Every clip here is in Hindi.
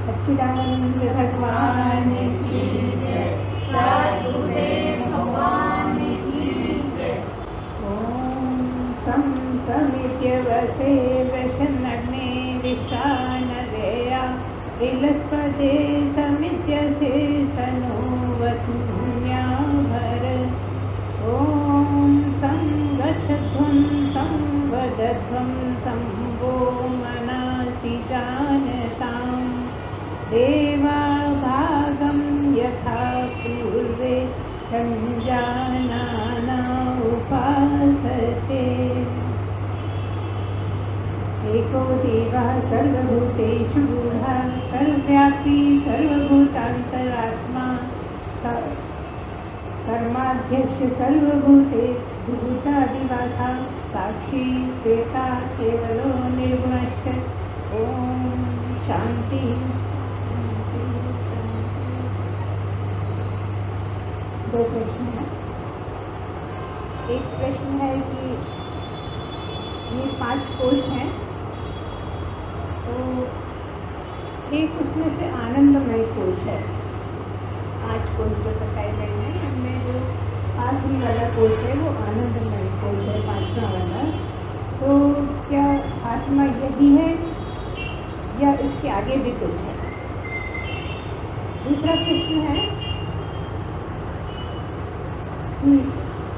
सच्चिदानंद भगवान की जय, सद्गुरुदेव भगवान की जय। ओम सं समित्यवसे वशनग्ने विश्वानरेया विलस्पदे समित्यसे सनो वसुन्या भर। ओम संगच्छध्वं संवदध्वं संवो मनसि जानताम् देवाभागं यथा पूर्वे सञ्जानाना उपासते। एको देवः सर्वभूतेषु गूढः सर्वव्यापी सर्वभूतान्तरात्मा कर्माध्यक्ष सर्वभूतेषु भूतादिवासा साक्षी श्वेता केवलो निर्गुणश्च। ओम शांति। दो प्रश्न है। एक प्रश्न है कि ये 5 कोश हैं, तो एक उसमें से आनंदमय कोश है। 5 कोश जो बताए गए हैं, इनमें जो आखिरी वाला कोश है वो आनंदमय कोश है, 5वां वाला। तो क्या आत्मा यही है या इसके आगे भी कुछ है? दूसरा प्रश्न है कि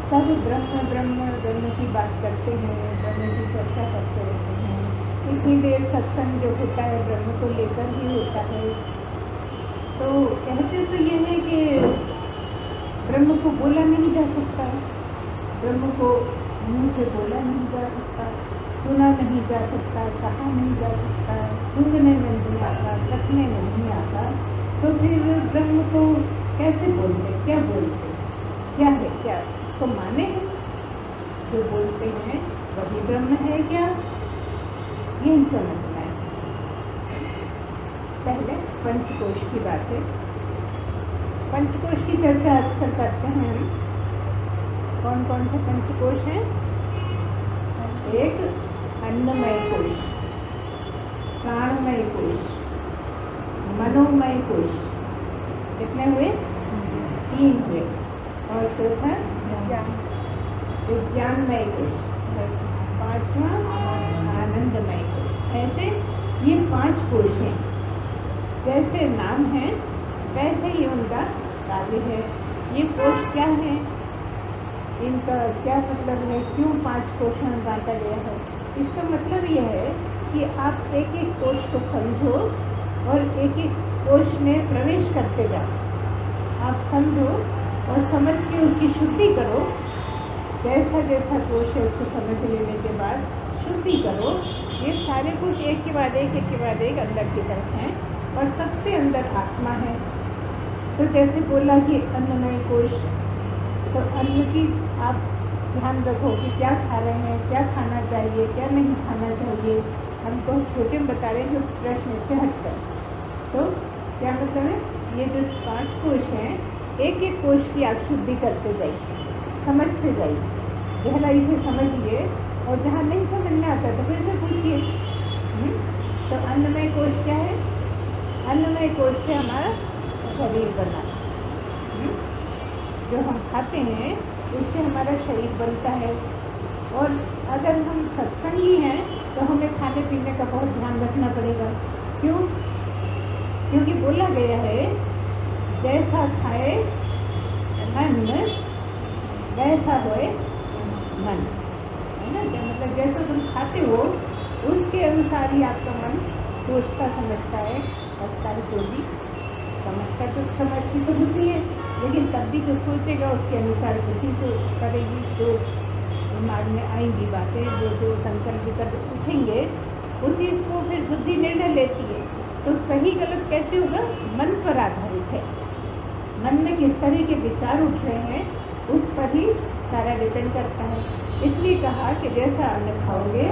सब ब्रह्म ब्रह्म ब्रह्म की बात करते हैं, ब्रह्म की चर्चा करते रहते हैं। इतनी देर सत्संग जो होता है ब्रह्म को लेकर ही होता है। तो कहते तो ये है कि ब्रह्म को बोला नहीं जा सकता, ब्रह्म को मुंह से बोला नहीं जा सकता, सुना नहीं जा सकता, कहा नहीं जा सकता, सूंघने में नहीं आता, चखने में नहीं आता। तो फिर ब्रह्म को कैसे बोलते, क्या बोलते, क्या है, क्या उसको माने? जो बोलते हैं वही ब्रह्म है क्या? यही समझना है। पहले पंचकोश की बात है। पंचकोश की चर्चा अक्सर करते हैं हम। कौन कौन से पंचकोश हैं? एक अन्नमय कोश, प्राणमय कोश, मनोमय कोश। कितने हुए? 3 हुए। और चौथा विज्ञानमय कोश, 5वां आनंदमय कोश। ऐसे ये 5 कोश हैं। जैसे नाम है वैसे ही उनका कार्य है। ये कोश क्या है, इनका क्या मतलब है, क्यों 5 कोशों में बांटा गया है? इसका मतलब यह है कि आप एक एक कोश को समझो और एक एक कोश में प्रवेश करते जाओ। आप समझो और समझ के उसकी शुद्धि करो। जैसा जैसा कोश है उसको समझ लेने के बाद शुद्धि करो। ये सारे कोश एक के बाद एक के बाद एक अंदर की तरफ हैं और सबसे अंदर आत्मा है। तो जैसे बोला कि अन्नमय कोश, तो अन्न की आप ध्यान रखो कि क्या खा रहे हैं, क्या खाना चाहिए, क्या नहीं खाना चाहिए। हमको छोटे में बता रहे हैं जो प्रश्न से हटकर। तो क्या मतलब है, ये जो 5 कोश हैं, एक एक कोश की आप शुद्धि करते जाइए, समझते जाइए, गहराई से समझिए। और जहाँ नहीं समझ में आता तो फिर से पूछिए। तो अन्नमय कोश क्या है? अन्नमय कोश से हमारा शरीर बना, जो हम खाते हैं उससे हमारा शरीर बनता है। और अगर हम सत्संगी हैं तो हमें खाने पीने का बहुत ध्यान रखना पड़ेगा। क्यों? क्योंकि बोला गया है जैसा खाए मन वैसा होए मन, है ना? मतलब जैसा तुम खाते हो उसके अनुसार ही आपका मन सोचता समझता है, करता है। जो भी समझता तो समझती तो बुद्धि है, लेकिन तब भी जो सोचेगा उसके अनुसार बुद्धि तो करेगी। जो दिमाग में आएंगी बातें, जो जो संकल्प विकल्प उठेंगे उसी को फिर बुद्धि निर्णय लेती है। तो सही गलत कैसे होगा? मन पर आधारित है। मन में किस तरह के विचार उठ रहे हैं उस पर ही सारा डिपेंड करता है। इसलिए कहा कि जैसा अन्न खाओगे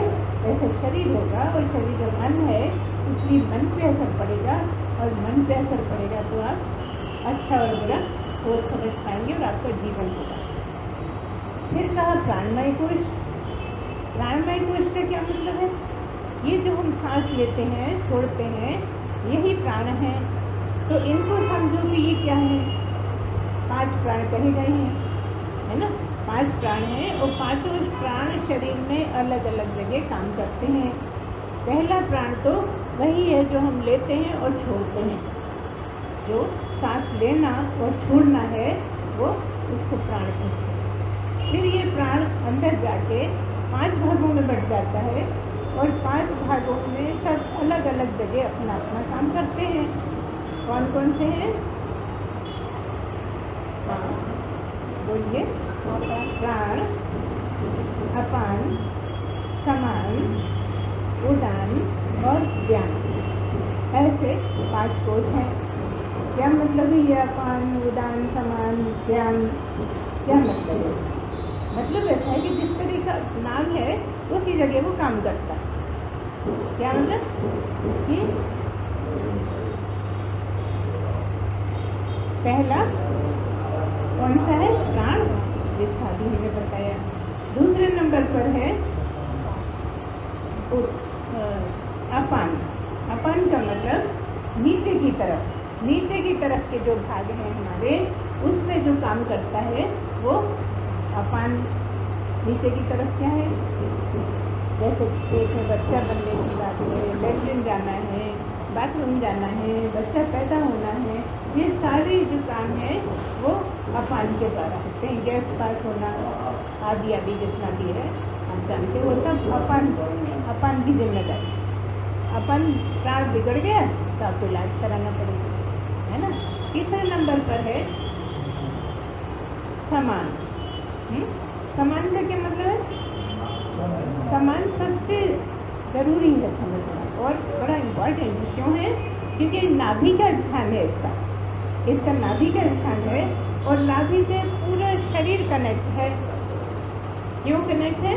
वैसा शरीर होगा, और शरीर का मन है इसलिए मन पे असर पड़ेगा, और मन पे असर पड़ेगा तो आप अच्छा और बुरा सोच समझ पाएंगे और आपका जीवन होगा। फिर कहा प्राणमय कोश। प्राणमय कोश का क्या मतलब है? ये जो हम सांस लेते हैं छोड़ते हैं, यही प्राण है। तो इनको समझो कि ये क्या है, 5 प्राण कहे गए हैं, है ना। 5 प्राण हैं और पांचों प्राण शरीर में अलग अलग जगह काम करते हैं। पहला प्राण तो वही है जो हम लेते हैं और छोड़ते हैं, जो सांस लेना और छोड़ना है वो उसको प्राण कहते हैं। फिर ये प्राण अंदर जाके 5 भागों में बढ़ जाता है और 5 भागों में सब अलग अलग जगह अपना अपना काम करते हैं। कौन कौन से हैं? हाँ बोलिए। प्राण, अपान, समान, उदान और व्यान, ऐसे 5 कोश हैं। क्या मतलब है ये अपान, उदान, समान, व्यान? क्या मतलब है? मतलब ऐसा है कि जिस तरह का नाम है उसी जगह वो काम करता है। क्या मतलब कि पहला कौन सा है? प्राण, जिसका अभी हमने बताया। दूसरे नंबर पर है अपान। अपान का मतलब नीचे की तरफ के जो भाग हैं हमारे, उसमें जो काम करता है वो अपान। नीचे की तरफ क्या है? जैसे पेट में बच्चा बनने की बात है, लेटरिन जाना है, बाथरूम जाना है, बच्चा पैदा होना है, ये सारे जो काम है वो अपान के द्वारा होते हैं। गैस पास होना आदि आदि जितना भी है हम जानते, वो सब अपान की जिम्मेदारी। अपन प्राण बिगड़ गया तो आपको इलाज कराना पड़ेगा, है ना। तीसरे नंबर पर है समान। समान का क्या मतलब है? समान सबसे ज़रूरी है समझना और बड़ा इम्पोर्टेंट है। क्यों है? क्योंकि नाभि का स्थान है इसका नाभि का स्थान है और नाभि से पूरा शरीर कनेक्ट है। क्यों कनेक्ट है?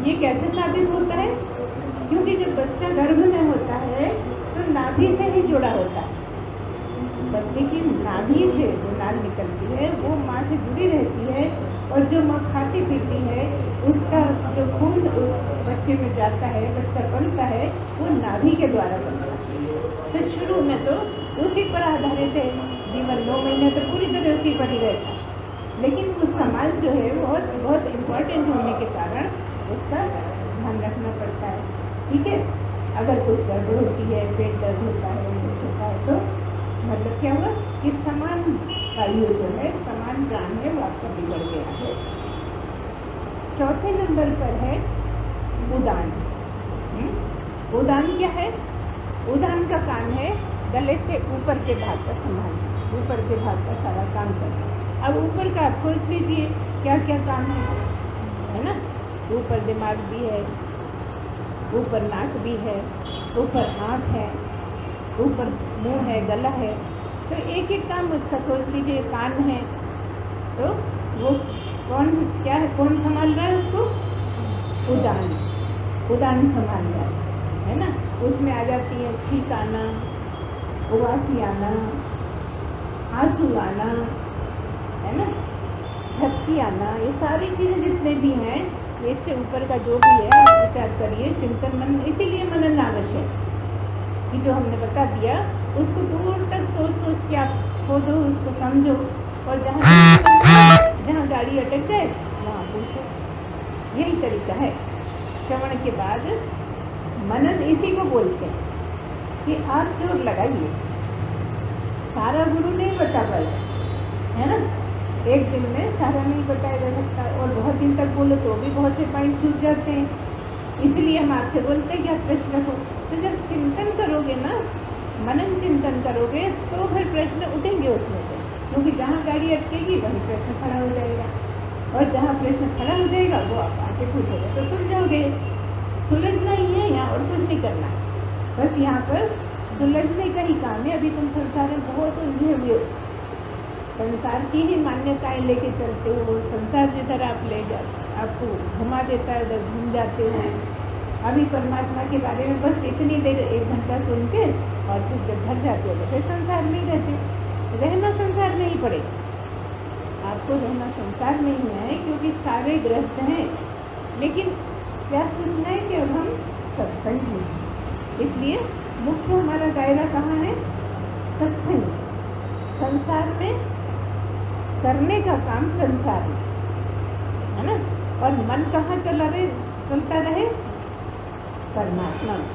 ये कैसे साबित होता है? क्योंकि जब बच्चा गर्भ में होता है तो नाभि से ही जुड़ा होता है। बच्चे की नाभि से जो नाल निकलती है वो माँ से जुड़ी रहती है और जो माँ खाती पीती है उसका जो खून बच्चे में जाता है, बच्चा बनता है, वो नाभि के द्वारा बनता है। तो शुरू में तो उसी पर आधारित है जीवन, 9 महीने तो पूरी तरह उसी पर ही रहता है। लेकिन वो समाज जो है बहुत बहुत इम्पोर्टेंट होने के कारण उसका ध्यान रखना पड़ता है। ठीक है, अगर कुछ गड़बड़ होती है, पेट दर्द होता है तो मतलब क्या हुआ कि समान वायु जो है, समान प्राण है, वो आपका बिगड़ गया है। चौथे नंबर पर है उदान। उदान क्या है? उदान का काम है गले से ऊपर के भाग का संभालना, ऊपर के भाग का सारा काम करना। अब ऊपर का आप सोच लीजिए क्या क्या काम है ना। ऊपर दिमाग भी है, ऊपर नाक भी है, ऊपर आँख है, ऊपर मुंह है, गला है। तो एक एक काम उसका सोच लीजिए। कान है तो वो कौन क्या है, कौन संभाल रहा है उसको? उदान संभाल रहा है ना। उसमें आ जाती है छींक आना, उबासी आना, आंसू आना, है ना, झपकी आना, ये सारी चीज़ें जितने भी हैं, इससे ऊपर का जो भी है विचार करिए, चिंतन मन, इसीलिए मनन आवश्यक कि जो हमने बता दिया उसको दूर तक सोच के आप खोदो, उसको समझो और जहाँ गाड़ी अटक जाए वहाँ पूछो। यही तरीका है श्रवण के बाद मनन। इसी को बोलते हैं कि आप जोर लगाइए, सारा गुरु नहीं बता पाएगा, है ना। एक दिन में सारा नहीं बताया जा सकता और बहुत दिन तक बोलो तो भी बहुत से पॉइंट छूट जाते हैं। इसलिए हम आपसे बोलते हैं कि आप प्रश्न रखो। तो जब चिंतन करोगे ना, मनन चिंतन करोगे तो फिर प्रश्न उठेंगे उसमें से, क्योंकि जहाँ गाड़ी अटकेगी वहीं प्रश्न खड़ा हो जाएगा और जहाँ प्रश्न खड़ा हो जाएगा वो आप आके पूछोगे तो सुलझोगे। सुलझना ही है यहाँ, और कुछ नहीं करना, बस यहाँ पर सुलझने का ही काम है। अभी तुम संसार में बहुत उलझे हुए हो, संसार की ही मान्यताएं लेके चलते हो, संसार जिधर आप ले जा आपको घुमा देता है, उधर घूम जाते हो। अभी परमात्मा के बारे में बस इतनी देर 1 घंटा सुन के और फिर जब घर जाते हो तो फिर संसार में ही रहते। रहना संसार में ही पड़ेगा, आपको रहना संसार में ही है, क्योंकि सारे ग्रस्त हैं। लेकिन क्या सोचना है कि अब हम सत्संग हैं, इसलिए मुख्य हमारा दायरा कहाँ है? सत्संग। संसार में करने का काम संसार में है ना, और मन कहाँ चलता रहे? परमात्मा में।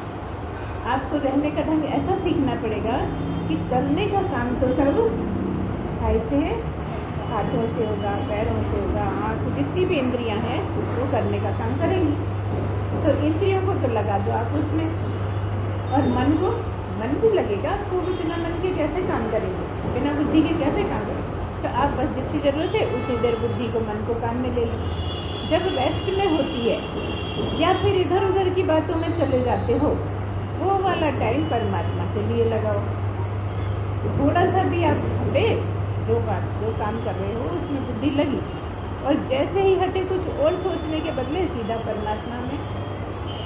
आपको रहने का ढंग ऐसा सीखना पड़ेगा कि करने का काम तो सब ऐसे है, हाथों से होगा, पैरों से होगा, आँख, जितनी भी इंद्रियां हैं वो करने का काम करेंगी। तो इंद्रियों को तो लगा दो आप उसमें, और मन भी लगेगा आपको। भी बिना मन के कैसे काम करेंगे, बिना बुद्धि के कैसे काम करेंगे? तो आप बस जितनी ज़रूरत है उतनी देर बुद्धि को, मन को काम में ले लो। जब रेस्ट में होती है या फिर इधर उधर की बातों में चले जाते हो, वो वाला टाइम परमात्मा के लिए लगाओ। थोड़ा सा भी आप हटे, जो काम कर रहे हो उसमें बुद्धि लगी, और जैसे ही हटे कुछ और सोचने के बदले सीधा परमात्मा में।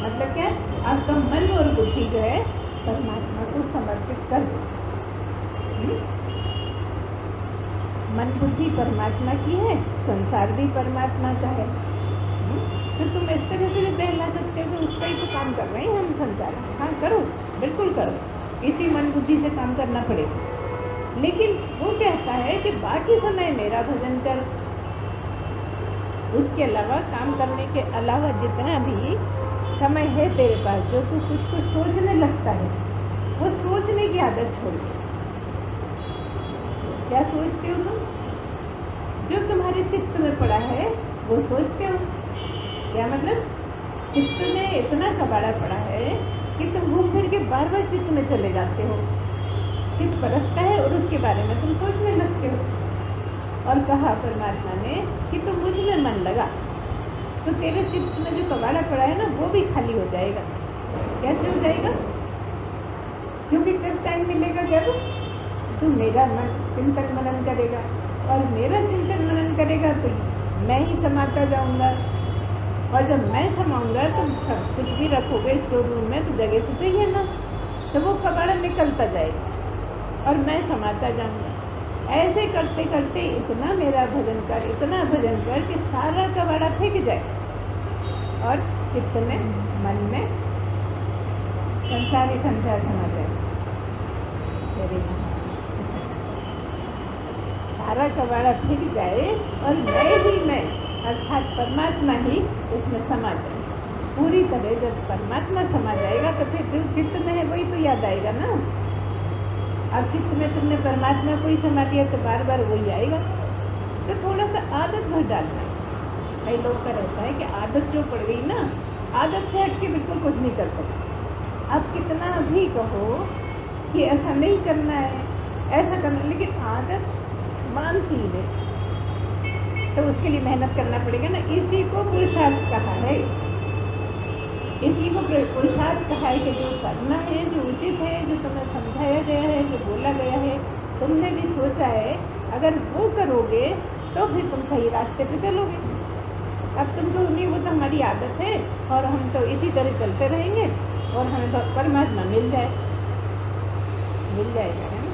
मतलब क्या? आपका मन और बुद्धि जो है परमात्मा को समर्पित कर दो। मन बुद्धि परमात्मा की है, संसार भी परमात्मा का है। तो तुम इस तरह से भी बहला सकते हो कि उसका ही तो काम कर रहे हैं हम संसार में। हाँ करो, बिल्कुल करो, इसी मन बुद्धि से काम करना पड़ेगा। लेकिन वो कहता है कि बाकी समय मेरा भजन कर। उसके अलावा, काम करने के अलावा जितना भी समय है तेरे पास, जो तू कुछ सोचने लगता है, वो सोचने की आदत छोड़ दे। क्या सोचते हो तुम? जो तुम्हारे चित्त में पड़ा है वो सोचते हो। क्या मतलब? चित्त में इतना कबाड़ा पड़ा है कि तुम घूम फिर के बार बार चित्त में चले जाते हो। चित्त बरसता है और उसके बारे में तुम सोचने लगते हो। और कहा परमात्मा ने कि तुम मुझ में मन लगा, तो तेरे चित्त में जो कबाड़ा पड़ा है ना, वो भी खाली हो जाएगा। कैसे हो जाएगा? क्योंकि जब टाइम मिलेगा, जब तू मेरा मन चिंतन मनन करेगा, और मेरा चिंतन मनन करेगा तो मैं ही समाता जाऊंगा। और जब मैं समाऊंगा तो सब कुछ भी रखोगे स्टोर रूम में, तो जगह तो चाहिए ना, तो वो कबाड़ा निकलता जाएगा और मैं समाता जाऊंगा। ऐसे करते करते इतना मेरा भजन कर, इतना भजन कर कि सारा कबाड़ा फेंक जाए और चित्त में, मन में संसार ही संसार समा जाए। सारा कबाड़ा फेंक जाए और मैं अर्थात परमात्मा ही उसमें समा जाए पूरी तरह। जब परमात्मा समा जाएगा तो फिर जो चित्त में है वही तो याद आएगा ना। अब चित्त में तुमने परमात्मा को ही समा दिया तो बार बार वही आएगा। तो थोड़ा सा आदत भर डालना है। कई लोग का रहता है कि आदत जो पड़ गई ना, आदत से हट के बिल्कुल कुछ नहीं कर सकते। आप कितना भी कहो कि ऐसा नहीं करना है, ऐसा करना, लेकिन आदत मानती है तो उसके लिए मेहनत करना पड़ेगा ना। इसी को पुरुषार्थ कहा है, इसी को पुरुषार्थ कहा है कि जो करना है, जो उचित है, जो तुम्हें समझाया गया है, जो बोला गया है, तुमने भी सोचा है, अगर वो करोगे तो फिर तुम सही रास्ते पे चलोगे। अब तुम तो नहीं, वो तो हमारी आदत है और हम तो इसी तरह चलते रहेंगे और हमें तो परमात्मा मिल जाएगा, है ना?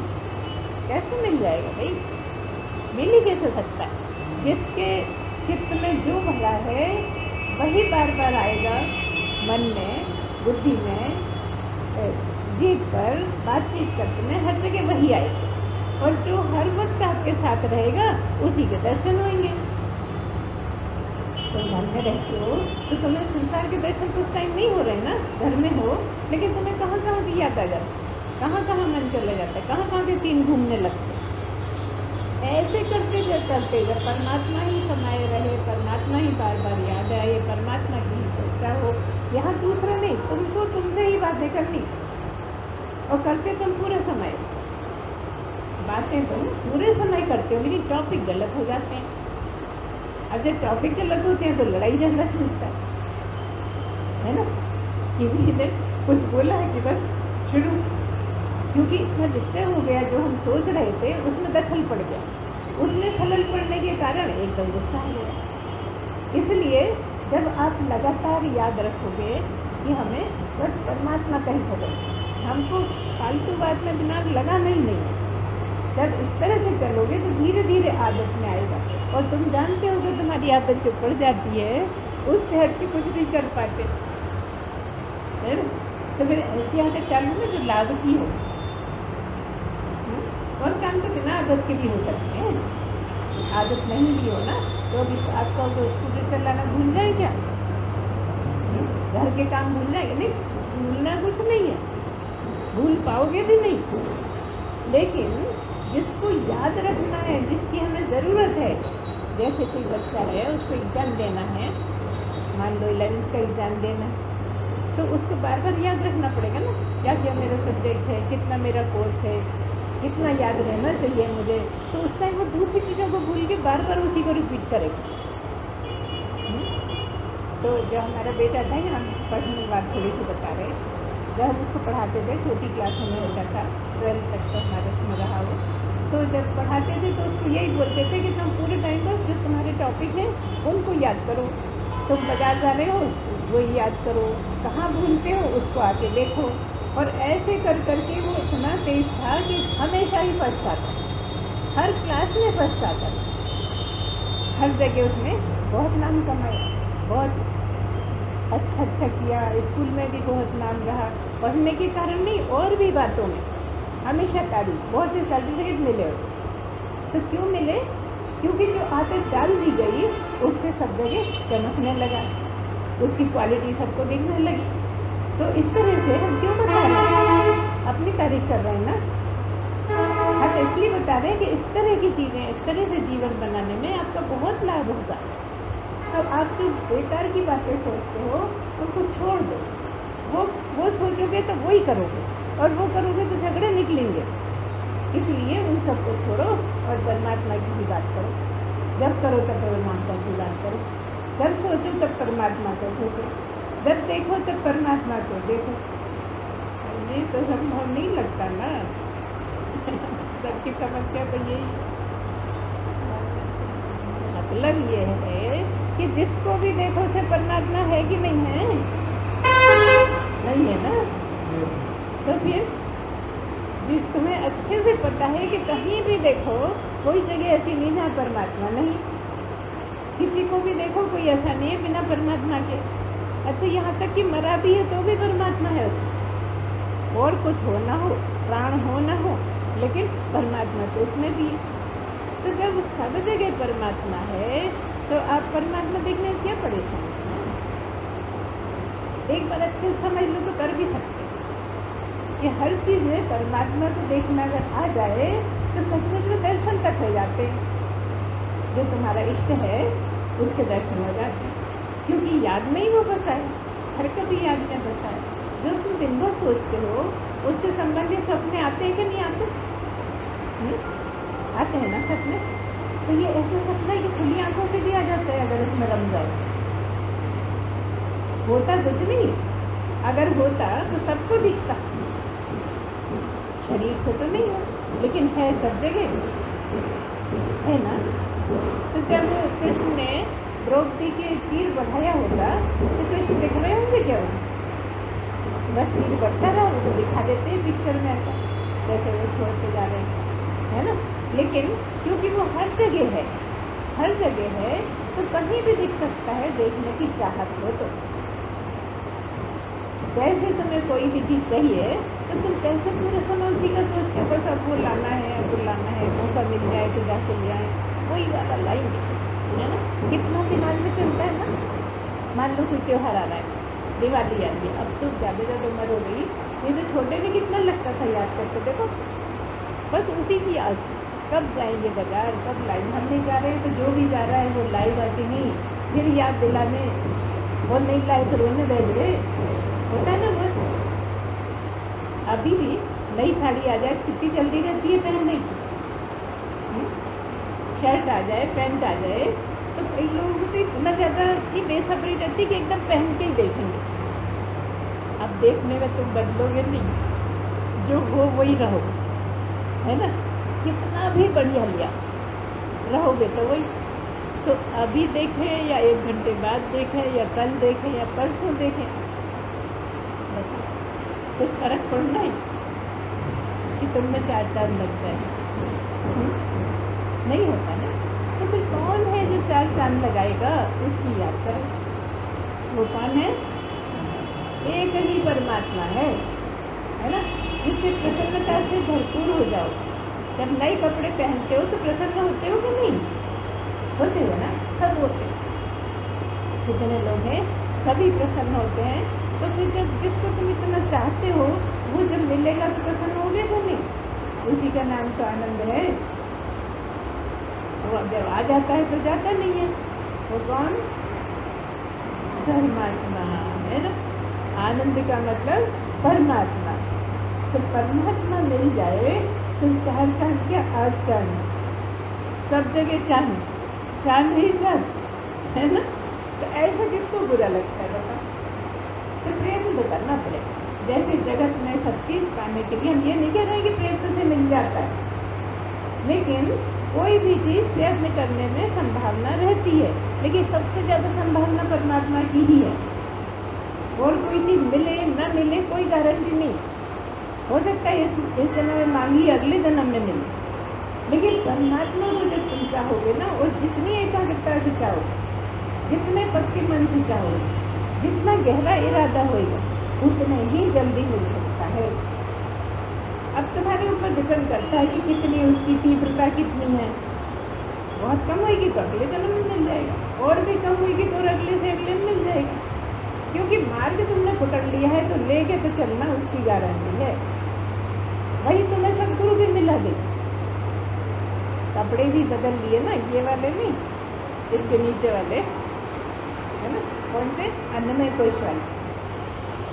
कैसे मिल जाएगा भाई? मिल ही कैसे सकता है? जिसके चित्त में जो भरा है वही बार बार आएगा, मन में, बुद्धि में, जीभ पर, बातचीत करते में, हर जगह वही आएगा। और जो हर वक्त आपके साथ रहेगा उसी के दर्शन होंगे। तो घर में रहते हो तो तुम्हें संसार के दर्शन तो उस टाइम नहीं हो रहे ना, घर में हो, लेकिन तुम्हें कहाँ कहाँ की याद आ जाती है, कहाँ कहाँ मन चले जाता है, कहाँ कहाँ के तीन घूमने लगते। ऐसे करते जब परमात्मा ही समाये रहे, परमात्मा ही बार बार याद आए, परमात्मा की ही चर्चा हो, यहाँ दूसरा नहीं, तुमको तुमसे ही बातें करनी, और करते तुम पूरे समय, बातें तुम पूरे समय करते हो, लेकिन टॉपिक गलत हो जाते हैं। अब जब टॉपिक गलत होते हैं तो लड़ाई झगड़ा छूटता है ना। किसी ने कुछ बोला है कि बस शुरू, क्योंकि इतना डिस्टर्ब हो गया, जो हम सोच रहे थे उसमें दखल पड़ गया, उसमें खलल पड़ने के कारण एकदम गुस्सा आ गया। इसलिए जब आप लगातार याद रखोगे कि हमें बस परमात्मा का ही भजन, हमको फालतू बात में दिमाग लगाना ही नहीं है, जब इस तरह से चलोगे तो धीरे धीरे आदत में आएगा। और तुम जानते हो कि तुम्हारी आदत जो पड़ जाती है उससे हट के कुछ नहीं कर पाते, तो फिर ऐसी आदत डालो ना जो लाभ की हो। और काम तो बिना आदत के भी हो सकते हैं। आदत नहीं भी हो ना तो अभी आपका तो स्कूटर चलाना भूल जाए क्या? घर के काम भूल जाएंगे? नहीं, भूलना कुछ नहीं है, भूल पाओगे भी नहीं। लेकिन जिसको याद रखना है, जिसकी हमें ज़रूरत है, जैसे कोई बच्चा है उसको एग्ज़ाम देना है, मान लो 11th का एग्ज़ाम देना है, तो उसको बार बार याद रखना पड़ेगा ना, क्या क्या मेरा सब्जेक्ट है, कितना मेरा कोर्स है, कितना याद रहना चाहिए मुझे। तो उस टाइम वो दूसरी चीज़ों को भूल के बार बार उसी को रिपीट करेगा। तो जब हमारा बेटा था, हम पर्सनल बात थोड़ी सी बता रहे, जब हम उसको पढ़ाते थे, छोटी क्लासों में होता था, 12th तक तो हमारे उसमें रहा हो, तो जब पढ़ाते थे तो उसको यही बोलते थे कि तुम पूरे टाइम बस जो तुम्हारे टॉपिक हैं उनको याद करो। तुम बाजार जा रहे हो वही याद करो, कहाँ भूलते हो उसको आके देखो। और ऐसे कर करके वो इतना तेज था कि हमेशा ही फर्स्ट आता, हर क्लास में फर्स्ट आता, हर जगह उसने बहुत नाम कमाया, बहुत अच्छा किया, स्कूल में भी बहुत नाम रहा, पढ़ने के कारण नहीं और भी बातों में हमेशा तारीफ, बहुत से सर्टिफिकेट मिले। तो क्यों मिले? क्योंकि जो आदत डाल दी गई उससे सब जगह चमकने लगा, उसकी क्वालिटी सबको दिखने लगी। तो इस तरह से हम क्यों बता रहे हैं? अपनी तारीफ कर रहे हैं ना, हम इसलिए बता रहे हैं कि इस तरह की चीज़ें, इस तरह से जीवन बनाने में आपका बहुत लाभ होगा। तो आप जो बेकार की बातें सोचते हो उनको छोड़ दो, वो सोचोगे तो वही करोगे, और वो करोगे तो झगड़े निकलेंगे। इसलिए उन सबको छोड़ो और परमात्मा की भी बात करो। जब करो तब परमात्मा की बात करो, जब सोचो तब परमात्मा को सोचो, जब देखो तब परमात्मा को देखो। ये तो संभव नहीं लगता ना। सबकी समस्या तो यही, मतलब ये है कि जिसको भी देखो उसे परमात्मा है कि नहीं है? नहीं है ना। तो फिर जिस तुम्हें अच्छे से पता है कि कहीं भी देखो कोई जगह ऐसी नहीं जहाँ परमात्मा नहीं, किसी को भी देखो कोई ऐसा नहीं है बिना परमात्मा के। अच्छा, यहाँ तक कि मरा भी है तो भी परमात्मा है उसमें, और कुछ हो ना हो, प्राण हो ना हो, लेकिन परमात्मा तो उसमें भी है। तो जब सब जगह परमात्मा है तो आप परमात्मा देखने में क्या परेशान हैं? एक बार अच्छे से समझ लो तो कर भी सकते कि हर चीज़ में परमात्मा को देखना अगर आ जाए तो सचमुच में दर्शन तक हो जाते हैं। जो तुम्हारा इष्ट है उसके दर्शन हो जाते हैं, क्योंकि याद में ही वो बसा है, हर कभी याद में बसा है। जो तुम दिन भर सोचते हो उससे संबंधित सपने आते हैं कि नहीं आते? आते हैं ना सपने। तो ये ऐसा सपना है कि खुली आंखों से भी आ जाता है अगर उसमें रम जाए। होता कुछ नहीं, अगर होता तो सबको दिखता, शरीर से तो नहीं हो लेकिन है सब जगह, है ना। तो जब कृष्ण ने द्रौपदी के चीर बढ़ाया होगा तो कृष्ण दिख रहे होंगे क्या? बस चीर बढ़ता रहा, वो तो दिखा देते हैं पिक्चर में ऐसा, जैसे वो छोड़ के जा रहे हैं, है ना। लेकिन क्योंकि वो हर जगह है तो कहीं भी दिख सकता है, देखने की चाहत हो तो। जैसे तुम्हें कोई भी चीज़ चाहिए तो तुम कैसे पूरे समय उसी का सोचते हो, बस अब वो लाना है, मौका मिल जाए तो जाके ले आए, वही वाला लाएंगे, है ना। कितना दिमाग में चलता है ना। मान लो कोई त्योहार आ रहा है, दिवाली आ रही है, अब तो ज़्यादा उम्र हो गई, ये तो छोटे में कितना लगता था याद करते, देखो बस उसी की आस, कब जाएंगे बाजार, कब लाइन, हम नहीं जा रहे हैं तो जो भी जा रहा है वो लाएगा कि नहीं, फिर याद दिलाने, वो नहीं लाए तो रोने बैठ गए, होता है ना। बस अभी भी नई साड़ी आ जाए कितनी जल्दी रहती है पहनने की, शर्ट आ जाए, पैंट आ जाए, तो कई लोगों को तो इतना ज़्यादा की बेसब्री रहती है कि एकदम पहन के ही देखेंगे। अब देखने में तुम बदलोगे नहीं, जो हो वही रहो, है ना। कितना भी बढ़िया लिया रहोगे तो वही। तो अभी देखें या 1 घंटे बाद देखें या कल देखें या परसों देखें, कुछ फर्क पड़ना है कि तुम में 4 चांद लग जाए? नहीं होता ना। तो फिर कौन है जो 4 चांद लगाएगा? उसकी याद करो, वो कौन है? एक ही परमात्मा है ना। इससे प्रसन्नता से भरपूर हो जाओ। जब नए कपड़े पहनते हो तो प्रसन्न होते हो कि नहीं होते हो ना, सब होते हैं। जितने लोग हैं सभी प्रसन्न होते हैं। तो फिर जब जिसको तुम इतना चाहते हो वो जब मिलेगा तो प्रसन्न होगे कि नहीं। उसी का नाम तो आनंद है। वो जब आ जाता है तो जाता नहीं है। वो कौन? परमात्मा है ना। आनंद का मतलब परमात्मा। तो परमात्मा मिल जाए तो चार चांद क्या, आठ चांद, सब जगह चांद, चांद ही चांद, है ना। तो ऐसा किसको बुरा लगता है बता। तो प्रयत्न तो करना पड़ेगा। जैसे जगत में सब चीज़ पाने के लिए हम ये नहीं कह रहे कि प्रयत्न से मिल जाता है, लेकिन कोई भी चीज़ प्रयत्न करने में संभावना रहती है, लेकिन सबसे ज़्यादा संभावना परमात्मा की ही है। और कोई चीज़ मिले न मिले कोई गारंटी नहीं। हो सकता है इस जन्म में मांगी अगले जन्म में मिले, लेकिन परमात्मा को जब तुम चाहोगे ना, और जितनी एकाग्रता से चाहोगे, जितने पक्के मन से चाहोगे, जितना गहरा इरादा होगा, उतने ही जल्दी मिल सकता है। अब तुम्हारे ऊपर डिपेंड करता है कि कितनी उसकी तीव्रता कितनी है। बहुत कम होगी तो अगले जन्म में मिल जाएगा, और भी कम होगी तो अगले से अगले में मिल जाएगा। क्योंकि मार्ग तुमने पकड़ लिया है तो लेके तो चलना उसकी गारंटी है। वही तुम्हें सदगुरु भी मिला दे। कपड़े भी बदल लिए ना, ये वाले नहीं, इसके नीचे वाले, है ना, कौन से? अन्नमय कोश वाले।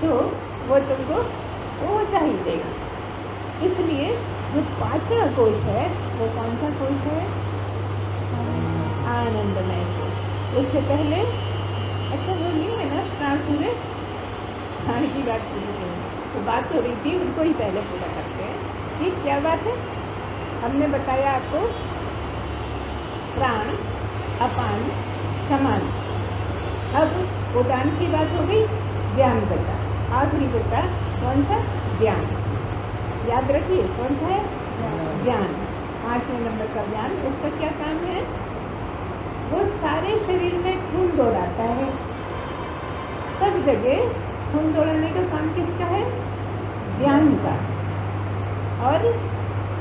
तो वो तुमको वो चाहिए देगा। इसलिए जो पांचवा कोश है वो कौन सा कोश है? आनंदमय कोश। उससे पहले अच्छा वो नहीं है ना, प्राण पूरे, प्राण की बात पूरी नहीं, तो बात हो रही थी उनको ही पहले पूरा करते हैं। ठीक, क्या बात है? हमने बताया आपको प्राण, अपान, समान। अब उदान की बात हो गई, ज्ञान बचा। आखिरी बचा कौन सा? ज्ञान। याद रखिए कौन सा है? ज्ञान। 5वें नंबर का ज्ञान। उसका क्या काम है? वो सारे शरीर में खून दौड़ाता है। सब जगह खून दौड़ाने का काम किसका है? ज्ञान का। और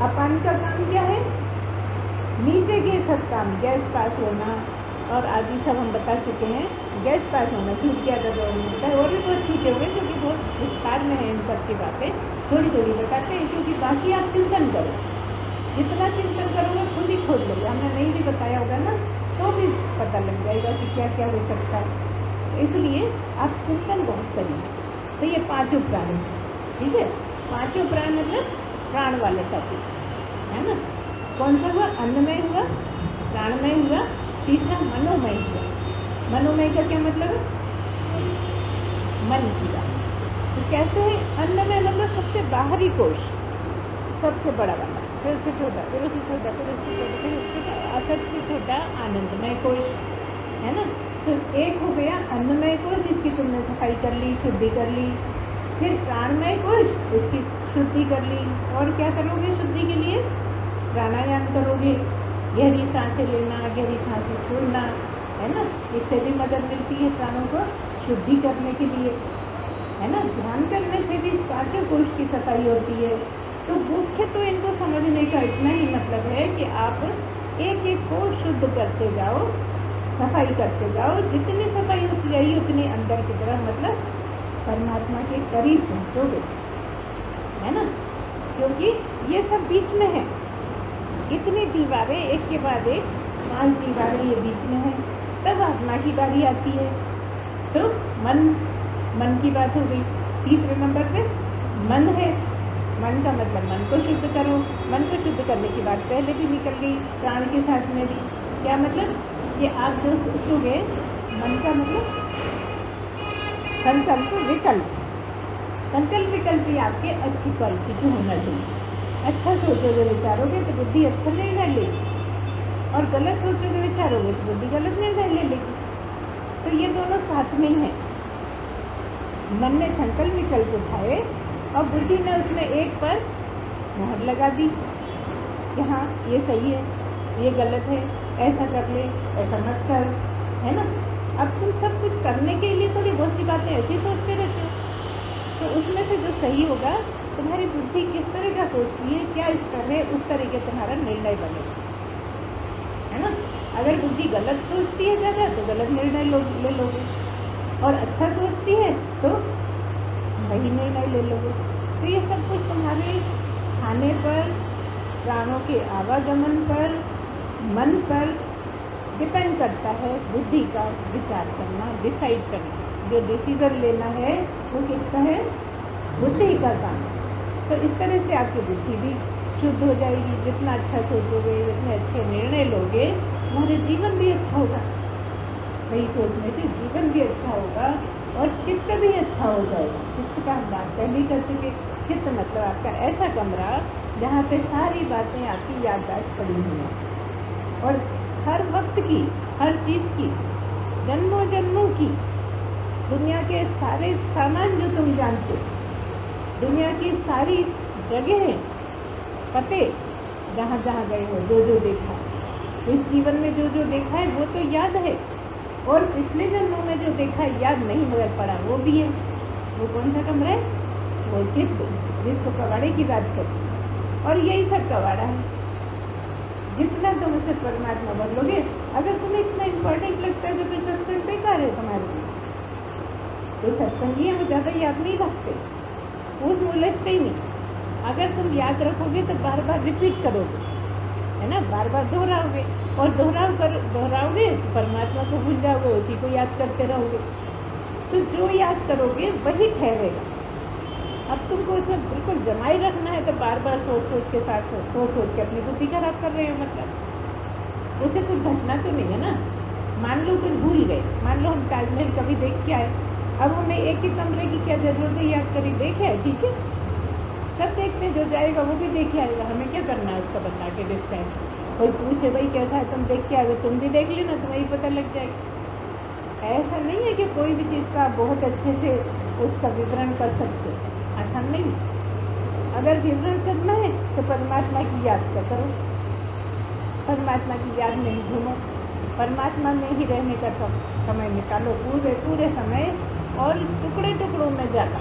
अपान का काम क्या है? नीचे के सब काम, गैस पास होना और आदि सब हम बता चुके हैं। गैस पास होना छूट गया था दौड़ होता है, और भी बहुत छूटे हुए क्योंकि बहुत विस्तार में है इन सब की बातें, थोड़ी थोड़ी बताते हैं। क्योंकि बाकी आप चिंतन करो, जितना चिंतन करोगे खुद ही खोज लोगे। हमने नहीं भी बताया होगा ना तो भी पता लग जाएगा कि क्या क्या हो सकता है। इसलिए आप चिंतन बहुत करिए। तो ये पांचों प्राण, ठीक है, पांचों प्राण मतलब प्राण वाले टॉपिक, है ना। कौन सा हुआ? अन्नमय हुआ, प्राणमय हुआ, तीसरा मनोमय हुआ। मनोमय का क्या मतलब है? मन की बात। तो कैसे है? अन्नमय मतलब सबसे बाहरी कोश, सबसे बड़ा वाला, फिर उससे छोटा, फिर उससे छोटा, फिर उससे छोटा, फिर उससे छोटा, सबसे छोटा आनंदमय कोश, है ना। तो एक हो गया अन्नमय कोश, इसकी तुमने सफाई कर ली, शुद्धि कर ली। फिर प्राणमय कोश, उसकी शुद्धि कर ली। और क्या करोगे शुद्धि के लिए? प्राणायाम करोगे, गहरी सांसें लेना, गहरी सांसें छोड़ना, है ना। इससे भी मदद मिलती है प्राणों को शुद्धि करने के लिए, है ना। ध्यान करने से भी पांचों कोश की सफाई होती है। तो मुख्य तो इनको समझने का इतना ही मतलब है कि आप एक एक को शुद्ध करते जाओ, सफाई करते जाओ। जितनी सफाई होती जाएगी उतनी अंदर की तरफ, मतलब परमात्मा के करीब पहुँचोगे, है ना। क्योंकि ये सब बीच में है, इतनी दीवारें एक के बाद एक, 5 दीवारें ये बीच में है। तब आत्मा की बारी आती है। तो मन की बात हो गई। तीसरे नंबर पे मन है। मन का मतलब मन को शुद्ध करो। मन को शुद्ध करने की बात पहले भी निकल गई, प्राण के साथ में भी। क्या मतलब? कि आप जो सोचोगे, मन का मतलब संकल्प विकल्प। संकल्प विकल्प ही आपके अच्छी क्वालिटी की होना चाहिए। अच्छा सोचोगे विचारोगे तो बुद्धि अच्छा निर्णय लेगी, और गलत सोचोगे विचारोगे तो बुद्धि गलत निर्णय ले लेगी। तो ये दोनों साथ में ही हैं। मन ने संकल्प विकल्प उठाए और बुद्धि ने उसमें एक पर मोहर लगा दी कि हाँ ये सही है, ये गलत है, ऐसा कर ले, ऐसा मत कर, है ना। अब तुम सब कुछ करने के लिए थोड़ी बहुत सी बातें ऐसी सोचते रहते हो, तो उसमें से जो सही होगा, तुम्हारी बुद्धि किस तरह का सोचती है, क्या स्तर है, उस तरह के तुम्हारा निर्णय बनेगा, है ना। अगर बुद्धि गलत सोचती है ज़्यादा तो गलत निर्णय ले लोगे, और अच्छा सोचती है तो सही निर्णय ले लोगे। तो ये सब कुछ तुम्हारे खाने पर, प्राणों के आवागमन पर, मन पर डिपेंड करता है। बुद्धि का विचार करना, डिसाइड करना, जो डिसीजन लेना है वो किसका है, बुद्धि का काम। तो इस तरह से आपकी बुद्धि भी शुद्ध हो जाएगी। जितना अच्छा सोचोगे, जितने अच्छे निर्णय लोगे, तुम्हारे जीवन भी अच्छा होगा। सही सोचने से जीवन भी अच्छा होगा और चित्त भी अच्छा हो जाएगा। चित्त का हम बात पहले कर चुके। चित्त मतलब आपका ऐसा कमरा जहाँ पे सारी बातें आपकी याददाश्त पड़ी हुई हैं, और हर वक्त की, हर चीज़ की, जन्मों जन्मों की, दुनिया के सारे सामान जो तुम जानते हो, दुनिया की सारी जगह, पते, जहाँ जहाँ गए हो, जो जो देखा, इस जीवन में जो जो देखा है वो तो याद है, और पिछले जन्मों में जो देखा है याद नहीं मगर पड़ा वो भी है। वो कौन सा कमरा है, वो चित्त, जिसको कबाड़े की बात करते हैं। और यही सब कबाड़ा है। जितना तुम उसे परमात्मा बदलोगे, अगर तुम्हें इतना इम्पोर्टेंट लगता है तो फिर सत्संग बेकार है तुम्हारे लिए। तो सत्संगी है वो ज़्यादा याद नहीं रखते, उस उलझते ही नहीं। अगर तुम याद रखोगे तो बार बार रिपीट करोगे, है ना, बार बार दोहराओगे, और दोहराओगे तो परमात्मा को भूल जाओगे, उसी को याद करते रहोगे। तो जो याद करोगे वही ठहरेगा। अब तुमको उसमें बिल्कुल जमाई रखना है तो बार बार सोच सोच के अपनी बुद्धि खराब कर रहे हो। मतलब उसे कुछ घटना तो नहीं है ना। मान लो कुछ भूल गए, मान लो हम ताजमहल कभी देख के आए, अब हमें एक ही कमरे की क्या जरूरत है, याद करी देखे आए, ठीक है, सब देखते हैं, जो जाएगा वो भी देख के आएगा, हमें क्या करना है उसका बता के डिस्टाइम। कोई पूछे भाई कैसा है, तुम देख के आए, तुम भी देख लेना, तुम्हें पता लग जाएगा। ऐसा नहीं है कि कोई भी चीज़ का बहुत अच्छे से उसका विवरण कर सकते, ऐसा नहीं। अगर विवरण करना है तो परमात्मा की याद का करो, परमात्मा की याद में ही घूमो, परमात्मा में ही रहने का समय निकालो, पूरे समय, और टुकड़े टुकड़ों में जाना।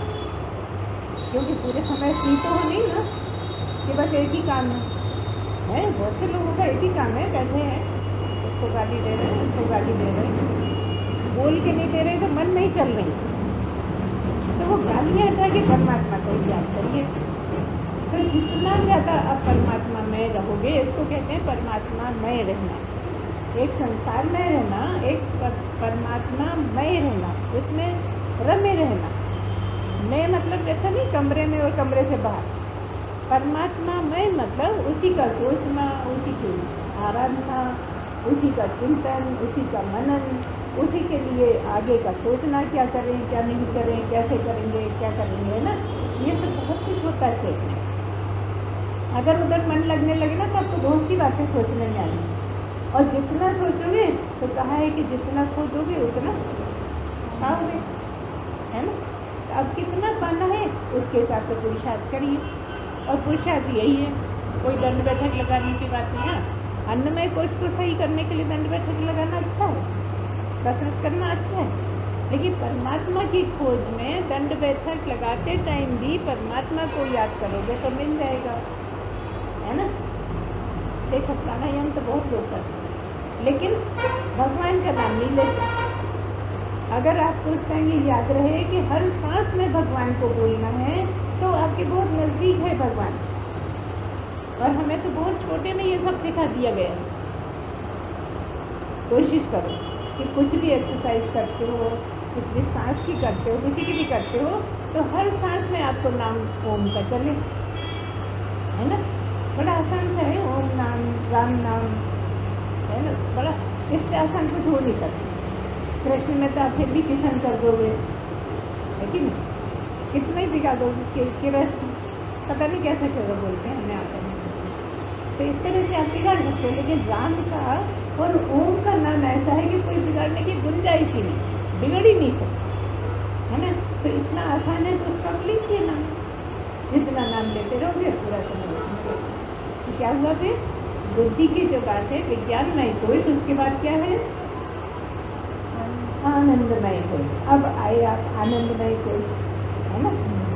क्योंकि पूरे समय फ्री तो हो नहीं ना कि बस एक ही काम है। बहुत से लोगों का एक ही काम है, बैठे हैं, उसको गाली दे रहे हैं, उसको गाली दे रहे हैं, बोल के नहीं दे रहे तो मन नहीं चल रही, तो वो गालियाँ हटा के परमात्मा को याद करिए। तो जितना ज़्यादा आप परमात्मा में रहोगे, इसको कहते हैं परमात्मा में रहना। एक संसार में रहना, एक परमात्मा में रहना, उसमें रमे रहना। मैं मतलब ऐसा नहीं कमरे में और कमरे से बाहर। परमात्मा में मतलब उसी का सोचना, उसी की आराधना, उसी का चिंतन, उसी का मनन, उसी के लिए आगे का सोचना, क्या करें क्या नहीं करें, कैसे करेंगे क्या करेंगे, है ना। ये सब बहुत कुछ होता है सोचने। अगर उधर मन लगने लगे ना तो आपको बहुत सी बातें सोचने में आएंगी, और जितना सोचोगे तो कहा है कि जितना खोदोगे उतना पाओगे, है ना। तो अब कितना पाना है उसके हिसाब से पुरुषार्थ करिए, और पुरुषार्थ यही है, कोई दंड बैठक लगाने की बात नहीं है। अन्नमय कोष को सही करने के लिए दंड बैठक लगाना अच्छा है, कसरत करना अच्छा है, लेकिन परमात्मा की खोज में दंड बैठक लगाते टाइम भी परमात्मा को याद करोगे तो मिल जाएगा, है ना। देखो प्राणायाम तो बहुत लोग करते हैं, लेकिन भगवान का नाम नहीं लेते। अगर आपको उस टाइम ये याद रहे कि हर सांस में भगवान को बोलना है, तो आपके बहुत नज़दीक है भगवान। और हमें तो बहुत छोटे में ये सब सिखा दिया गया है। कोशिश करो कि कुछ भी एक्सरसाइज करते हो, कुछ भी सांस की करते हो, किसी की भी करते हो, तो हर सांस में आपको नाम ओम का चले, है ना। बड़ा आसान सा है ओम नाम, राम नाम, है ना, बड़ा, इससे आसान कुछ हो नहीं सकता। कृष्ण में तो आप फिर भी किशन कर दोगे, है कि नहीं, कितना ही बिगा दोगे कि कृष्ण, पता नहीं कैसे कैसे बोलते हैं, हमें आता नहीं। तो इस तरह से आप बिगाड़ सकते हो, लेकिन राम का और ओम का नाम ऐसा है कि कोई बिगाड़ने की गुंजाइश ही नहीं, बिगड़ ही नहीं सकता, है ना। तो इतना आसान है तो उसका लीजिए नाम, जितना नाम लेते रहोगे पूरा समय। तो क्या हुआ फिर, बुद्धि की जो बात है विज्ञानमय कोश, उसके बाद क्या है आनंदमय कोश। अब आए आप आनंदमय कोश, है ना।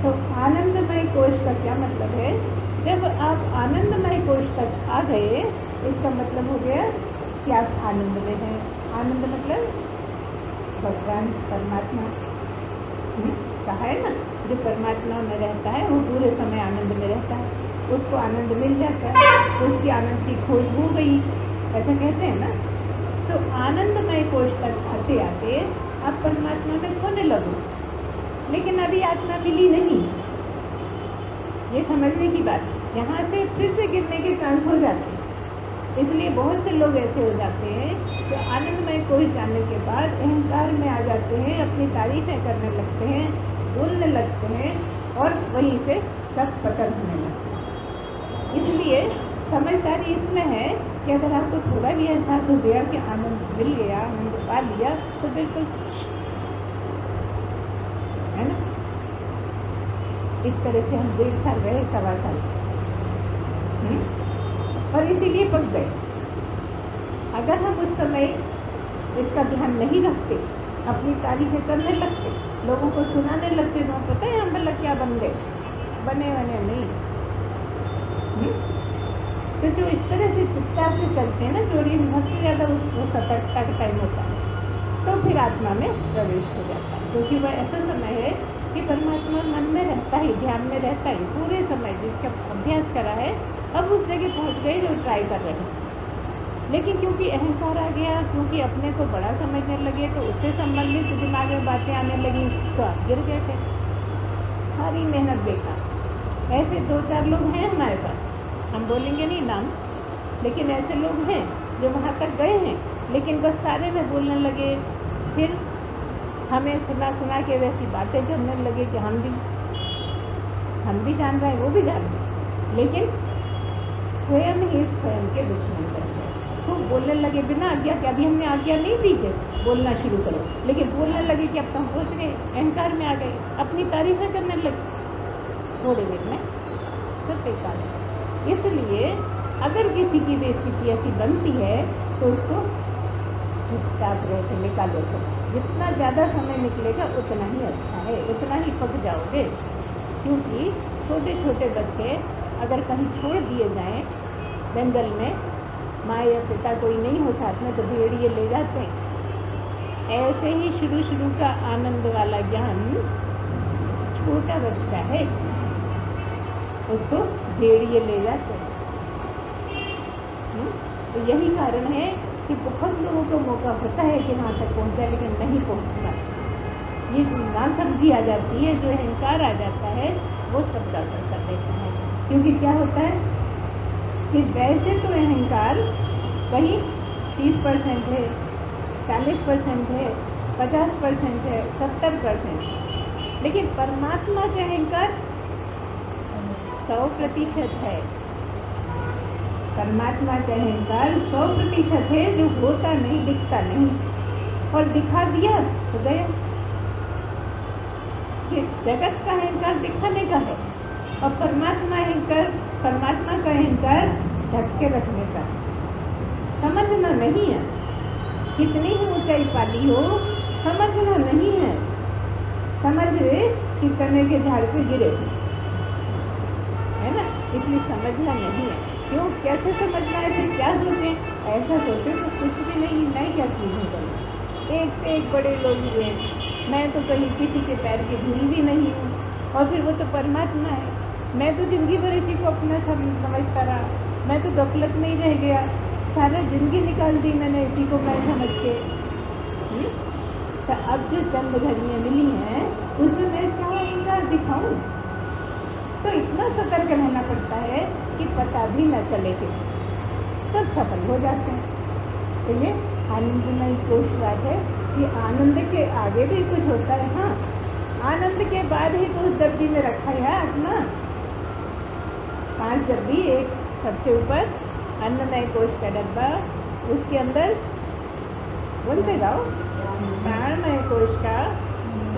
तो आनंदमय कोश का क्या मतलब है? जब आप आनंदमय कोश तक आ गए, इसका मतलब हो गया कि आप आनंद में हैं। आनंद मतलब भगवान परमात्मा कहा है ना, जो परमात्मा में रहता है वो पूरे समय आनंद में रहता है, उसको आनंद मिल जाता है, तो उसकी आनंद की खोज हो गई, ऐसा कहते हैं ना। तो आनंदमय कोश तक आते आते आप परमात्मा में खोने लगो, लेकिन अभी आत्मा मिली नहीं, ये समझने की बात। यहाँ से फिर से गिरने के चांस हो जाते हैं, इसलिए बहुत से लोग ऐसे हो जाते हैं जो आनंदमय कोश जाने के बाद अहंकार में आ जाते हैं, अपनी तारीफें करने लगते हैं, बोलने लगते हैं और वहीं से सब पतन होने लगते हैं। इसलिए समझदारी इसमें है कि अगर आपको थोड़ा भी एहसास हो गया कि आनंद मिल गया, आनंद पा लिया, तो बिल्कुल है ना। इस तरह से हम 1.5 साल रहे, 1.25 साल, और इसीलिए पक गए। अगर हम उस समय इसका ध्यान नहीं रखते, अपनी तारीफें करने लगते, लोगों को सुनाने लगते, तो पता है हम भला क्या बन गए, बने नहीं। तो जो इस तरह से चुपचाप से चलते हैं ना, चोरी सबसे ज़्यादा वो सतर्कता का टाइम होता है, तो फिर आत्मा में प्रवेश हो जाता है, क्योंकि वह ऐसा समय है कि परमात्मा मन में रहता है, ध्यान में रहता है पूरे समय, जिसका अभ्यास करा है। अब उस जगह पहुंच गए जो ट्राई कर रहे हैं, लेकिन क्योंकि अहंकार आ गया, क्योंकि अपने को बड़ा समझने लगे, तो उससे संबंधित दिमाग में बातें आने लगी, तो आप गिर गए थे, सारी मेहनत बेकार। ऐसे 2-4 लोग हैं हमारे पास, हम बोलेंगे नहीं नाम, लेकिन ऐसे लोग हैं जो वहाँ तक गए हैं, लेकिन बस सारे में बोलने लगे, फिर हमें सुना के वैसी बातें करने लगे कि हम भी जान रहे हैं, वो भी जान रहे हैं, लेकिन स्वयं ही स्वयं के दुश्मन बन गए। तो बोलने लगे बिना आज्ञा के, अभी हमने आज्ञा नहीं दी कि बोलना शुरू करो, लेकिन बोलने लगे कि अब तो हम पहुँच गए, अहंकार में आ गए, अपनी तारीफें करने लगे, थोड़ी देर में सब बेकार है। इसलिए अगर किसी की भी स्थिति ऐसी बनती है तो उसको चुपचाप रह के निकालो सब। जितना ज़्यादा समय निकलेगा उतना ही अच्छा है, उतना ही पक जाओगे। क्योंकि छोटे छोटे बच्चे अगर कहीं छोड़ दिए जाएं जंगल में, माँ या पिता कोई नहीं हो साथ में, तो भेड़िए ले जाते हैं। ऐसे ही शुरू का आनंद वाला ज्ञान, छोटा बच्चा है उसको भेड़िए ले जाते हैं। तो यही कारण है कि बहुत लोगों को मौका होता है कि वहाँ तक पहुँच जाए, लेकिन नहीं पहुँच पाते। ये नासमझी आ जाती है, जो अहंकार आ जाता है वो सब गड़बड़ कर देता है। क्योंकि क्या होता है कि वैसे तो अहंकार कहीं 30% है, 40% है, 50% है, 70%, लेकिन परमात्मा का अहंकार 100% है। परमात्मा का अहंकार 100% है, जो होता नहीं, दिखता नहीं, और दिखा दिया तो गया। ये जगत का अहंकार दिखाने का है, और परमात्मा का अहंकार ढक के रखने का है। समझना नहीं है, कितनी ही ऊंचाई पाली हो, समझना नहीं है। समझ रहे कि चने के झाड़ पे गिरे, है ना, इसलिए समझना नहीं है। क्यों, कैसे समझना है, फिर क्या सोचें? ऐसा सोचे तो कुछ भी नहीं क्या चीज़ हो गई। एक से एक बड़े लोग हुए, मैं तो कहीं किसी के पैर की धूल भी नहीं हूँ, और फिर वो तो परमात्मा है। मैं तो जिंदगी भर इसी को अपना समझता रहा, मैं तो गफलत में ही रह गया, सारा जिंदगी निकाल दी मैंने इसी को मैं समझ के। तो अब जो चंद घड़ियाँ मिली हैं उसमें मैं क्या अहंकार दिखाऊं? तो इतना सतर्क रहना पड़ता है कि पता भी न चले किसी, तब सफल हो जाते हैं। तो ये आनंदमय कोश बात है कि आनंद के आगे भी कुछ होता है। हाँ, आनंद के बाद ही तो उस डब्बी में रखा है आत्मा। 5 डब्बी, एक सबसे ऊपर अन्नमय कोश का डब्बा, उसके अंदर बोलते जाओ प्राणमय कोश का,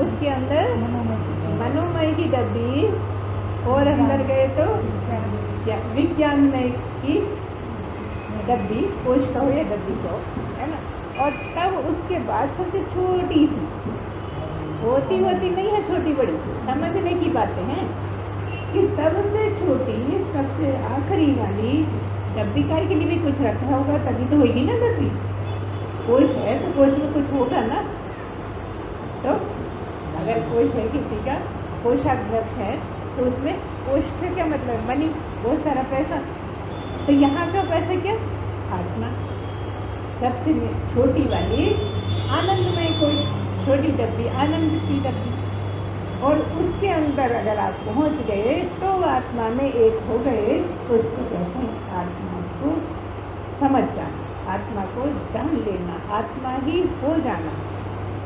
उसके अंदर मनोमय की डब्बी, और अंदर गए तो विज्ञानमय की डब्बी, कोश कहो या डब्बी कहो, है ना। और तब उसके बाद सबसे छोटी सी होती नहीं है छोटी बड़ी, समझने की बातें हैं कि सबसे छोटी सबसे आखिरी वाली डब्बी काय के लिए भी कुछ रखा होगा तभी तो होगी ना डब्बी। कोश है तो कोश में कुछ होगा ना। तो अगर कोश है किसी का, कोषाध्यक्ष है, तो उसमें कोश का क्या मतलब, मनी, बहुत सारा पैसा। तो यहाँ का पैसा क्या, आत्मा। सबसे छोटी वाली आनंदमय कोश, छोटी डब्बी, आनंद की डब्बी। और उसके अंदर अगर आप पहुँच गए तो आत्मा में एक हो गए, तो उसको कहते हैं आत्मा को समझ जाना, आत्मा को जान लेना, आत्मा ही हो जाना।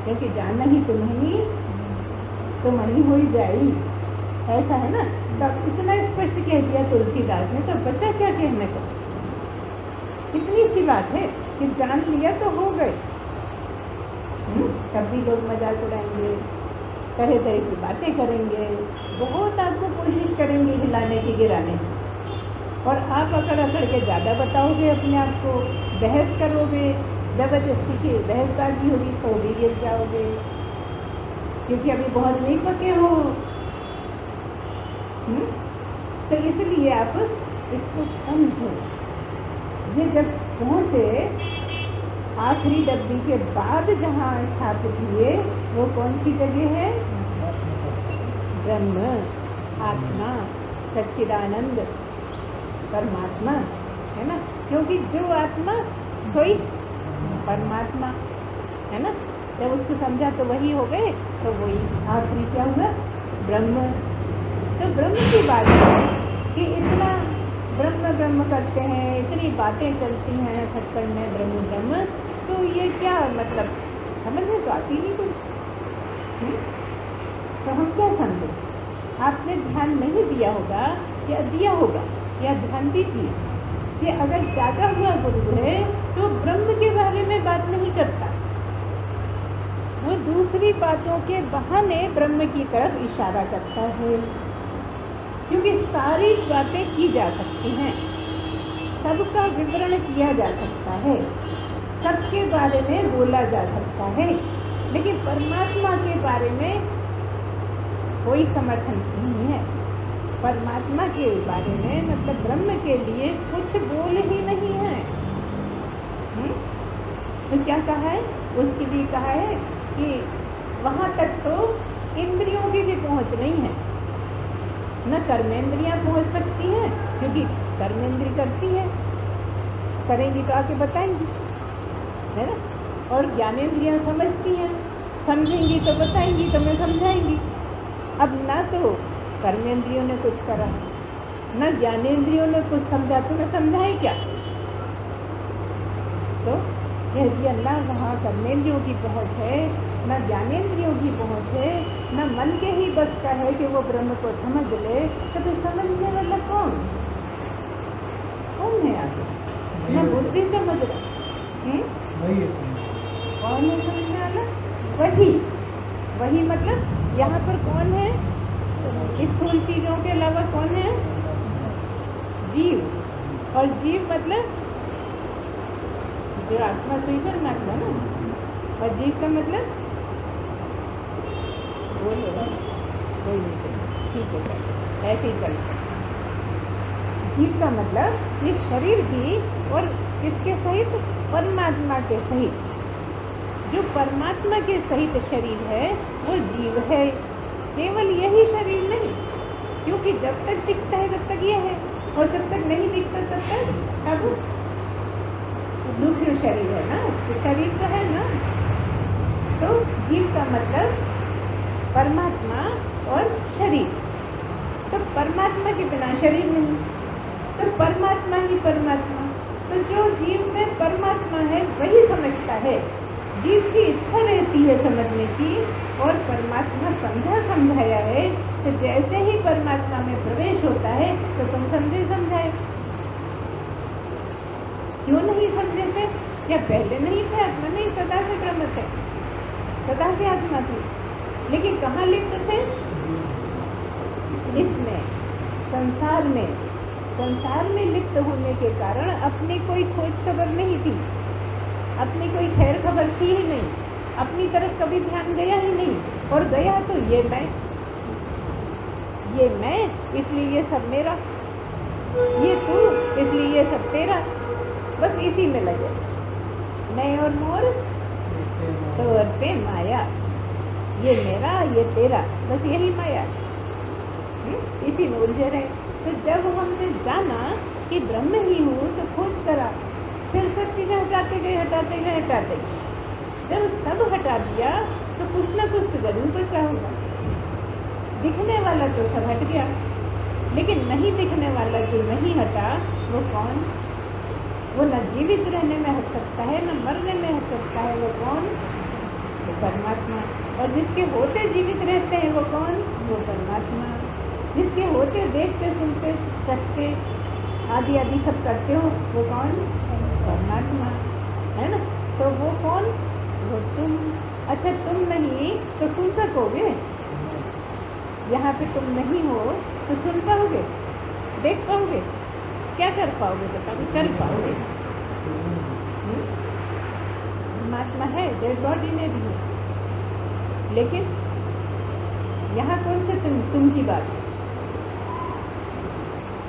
क्योंकि जानना ही तुम्हें तो मनी हो ही जाएगी, ऐसा है ना। तब इतना स्पष्ट कह दिया तुलसीदास ने, तो बचा क्या कहने को। कितनी सी बात है कि जान लिया तो हो गए। तब भी लोग मजाक उड़ाएंगे, तरह तरह की बातें करेंगे, बहुत आपको कोशिश करेंगे हिलाने की, गिराने की। और आप अकड़ के ज़्यादा बताओगे अपने आप को, बहस करोगे, ज़बरदस्ती की बहसबाजी होगी तो भी गिर जाओगे, क्योंकि अभी बहुत नहीं पके हो। तो इसलिए आप इसको समझो। ये जब पहुँचे आखिरी डब्बी के बाद जहाँ स्थापित हुए, वो कौन सी जगह है, ब्रह्म, आत्मा, सच्चिदानंद, परमात्मा, है ना। क्योंकि जो आत्मा वही परमात्मा है ना। जब उसको समझा तो वही हो गए, तो वही आखिरी क्या हुआ, ब्रह्म। तो ब्रह्म की बात है कि इतना ब्रह्म ब्रह्म करते हैं, इतनी बातें चलती हैं सत्संग में ब्रह्म ब्रह्म, तो ये क्या मतलब, समझ में तो आती नहीं कुछ। तो हम क्या समझे, आपने ध्यान नहीं दिया होगा या दिया होगा, या ध्यान दीजिए कि अगर जागा हुआ गुरु है तो ब्रह्म के बारे में बात नहीं करता, वो दूसरी बातों के बहाने ब्रह्म की तरफ इशारा करता है। क्योंकि सारी बातें की जा सकती हैं, सबका विवरण किया जा सकता है, सबके बारे में बोला जा सकता है, लेकिन परमात्मा के बारे में कोई समर्थन नहीं है। परमात्मा के बारे में मतलब ब्रह्म के लिए कुछ बोल ही नहीं है। तो क्या कहा है, उसके लिए कहा है कि वहाँ तक तो इंद्रियों की भी पहुँच नहीं है, न कर्मेंद्रियाँ पहुँच सकती हैं, क्योंकि कर्मेंद्री करती है, करेंगी तो आके बताएंगी, है ना। और ज्ञानेंद्रियाँ समझती हैं, समझेंगी तो बताएंगी, तो मैं समझाएंगी। अब ना तो कर्मेंद्रियों ने कुछ करा, न ज्ञानेंद्रियों ने कुछ समझा, तो मैं समझाएं क्या। तो कह दिया ना वहाँ कर्मेंद्रियों की पहुँच है, न ज्ञानेंद्रियों की पहुँच है, न मन के ही बस का है कि वो ब्रह्म को समझ ले। तो फिर समझने वाला कौन है आगे, न बुद्धि समझ रहा, कौन है समझने वाला, वही मतलब यहाँ पर कौन है, स्थूल चीजों के अलावा कौन है, जीव। और जीव मतलब जो आत्मा स्वीकार ना किया ना, और जीव का मतलब कोई नहीं, ठीक है ऐसे ही चलता। जीव का मतलब ये शरीर भी, और किसके सहित, परमात्मा के सहित। जो परमात्मा के सहित शरीर है वो जीव है, केवल यही शरीर नहीं, क्योंकि जब तक दिखता है तब तक ये है, और जब तक नहीं दिखता तब तक अब सूक्ष्म शरीर है ना, तो शरीर तो है ना। तो जीव का मतलब परमात्मा और शरीर। तो परमात्मा के बिना शरीर नहीं, तो परमात्मा ही परमात्मा। तो जो जीव में परमात्मा है वही समझता है, जीव की इच्छा रहती है समझने की, और परमात्मा समझाया है। तो जैसे ही परमात्मा में प्रवेश होता है तो तुम समझाए, क्यों नहीं समझे थे, या पहले नहीं थे आत्मा, नहीं, सदा से ब्रह्म थे, सदा से आत्मा थी, लेकिन कहाँ लिप्त थे, इसमें संसार में लिप्त होने के कारण अपनी कोई खोज खबर नहीं थी, अपनी कोई खैर खबर थी ही नहीं, अपनी तरफ कभी ध्यान गया ही नहीं, और गया तो ये मैं, इसलिए ये सब मेरा, ये तू इसलिए ये सब तेरा, बस इसी में लगे। मैं और मोर तोर पे माया, ये मेरा ये तेरा, बस यही माया, इसी में उलझे रहे। तो जब हमने जाना कि ब्रह्म ही हूँ तो खोज करा, फिर सब चीज़ें हटाते गए हटाते गए हटाते गए। जब सब हटा दिया तो कुछ ना कुछ तो जरूर बचा होगा। दिखने वाला तो सब हट गया, लेकिन नहीं दिखने वाला जो नहीं हटा वो कौन? वो न जीवित रहने में हट सकता है न मरने में हट सकता है, वो कौन? वो परमात्मा। और जिसके होते जीवित रहते हैं वो कौन? वो परमात्मा। जिसके होते देखते सुनते सकते आदि आदि सब करते हो वो कौन? परमात्मा, है ना। तो वो कौन? वो तुम। अच्छा तुम नहीं तो सुन सकोगे? यहाँ पे तुम नहीं हो तो सुन पाओगे, देख पाओगे, क्या कर पाओगे? बताओ, चल पाओगे? परमात्मा है, डेड बॉडी में भी है, लेकिन यहाँ कौन से तुम की बात?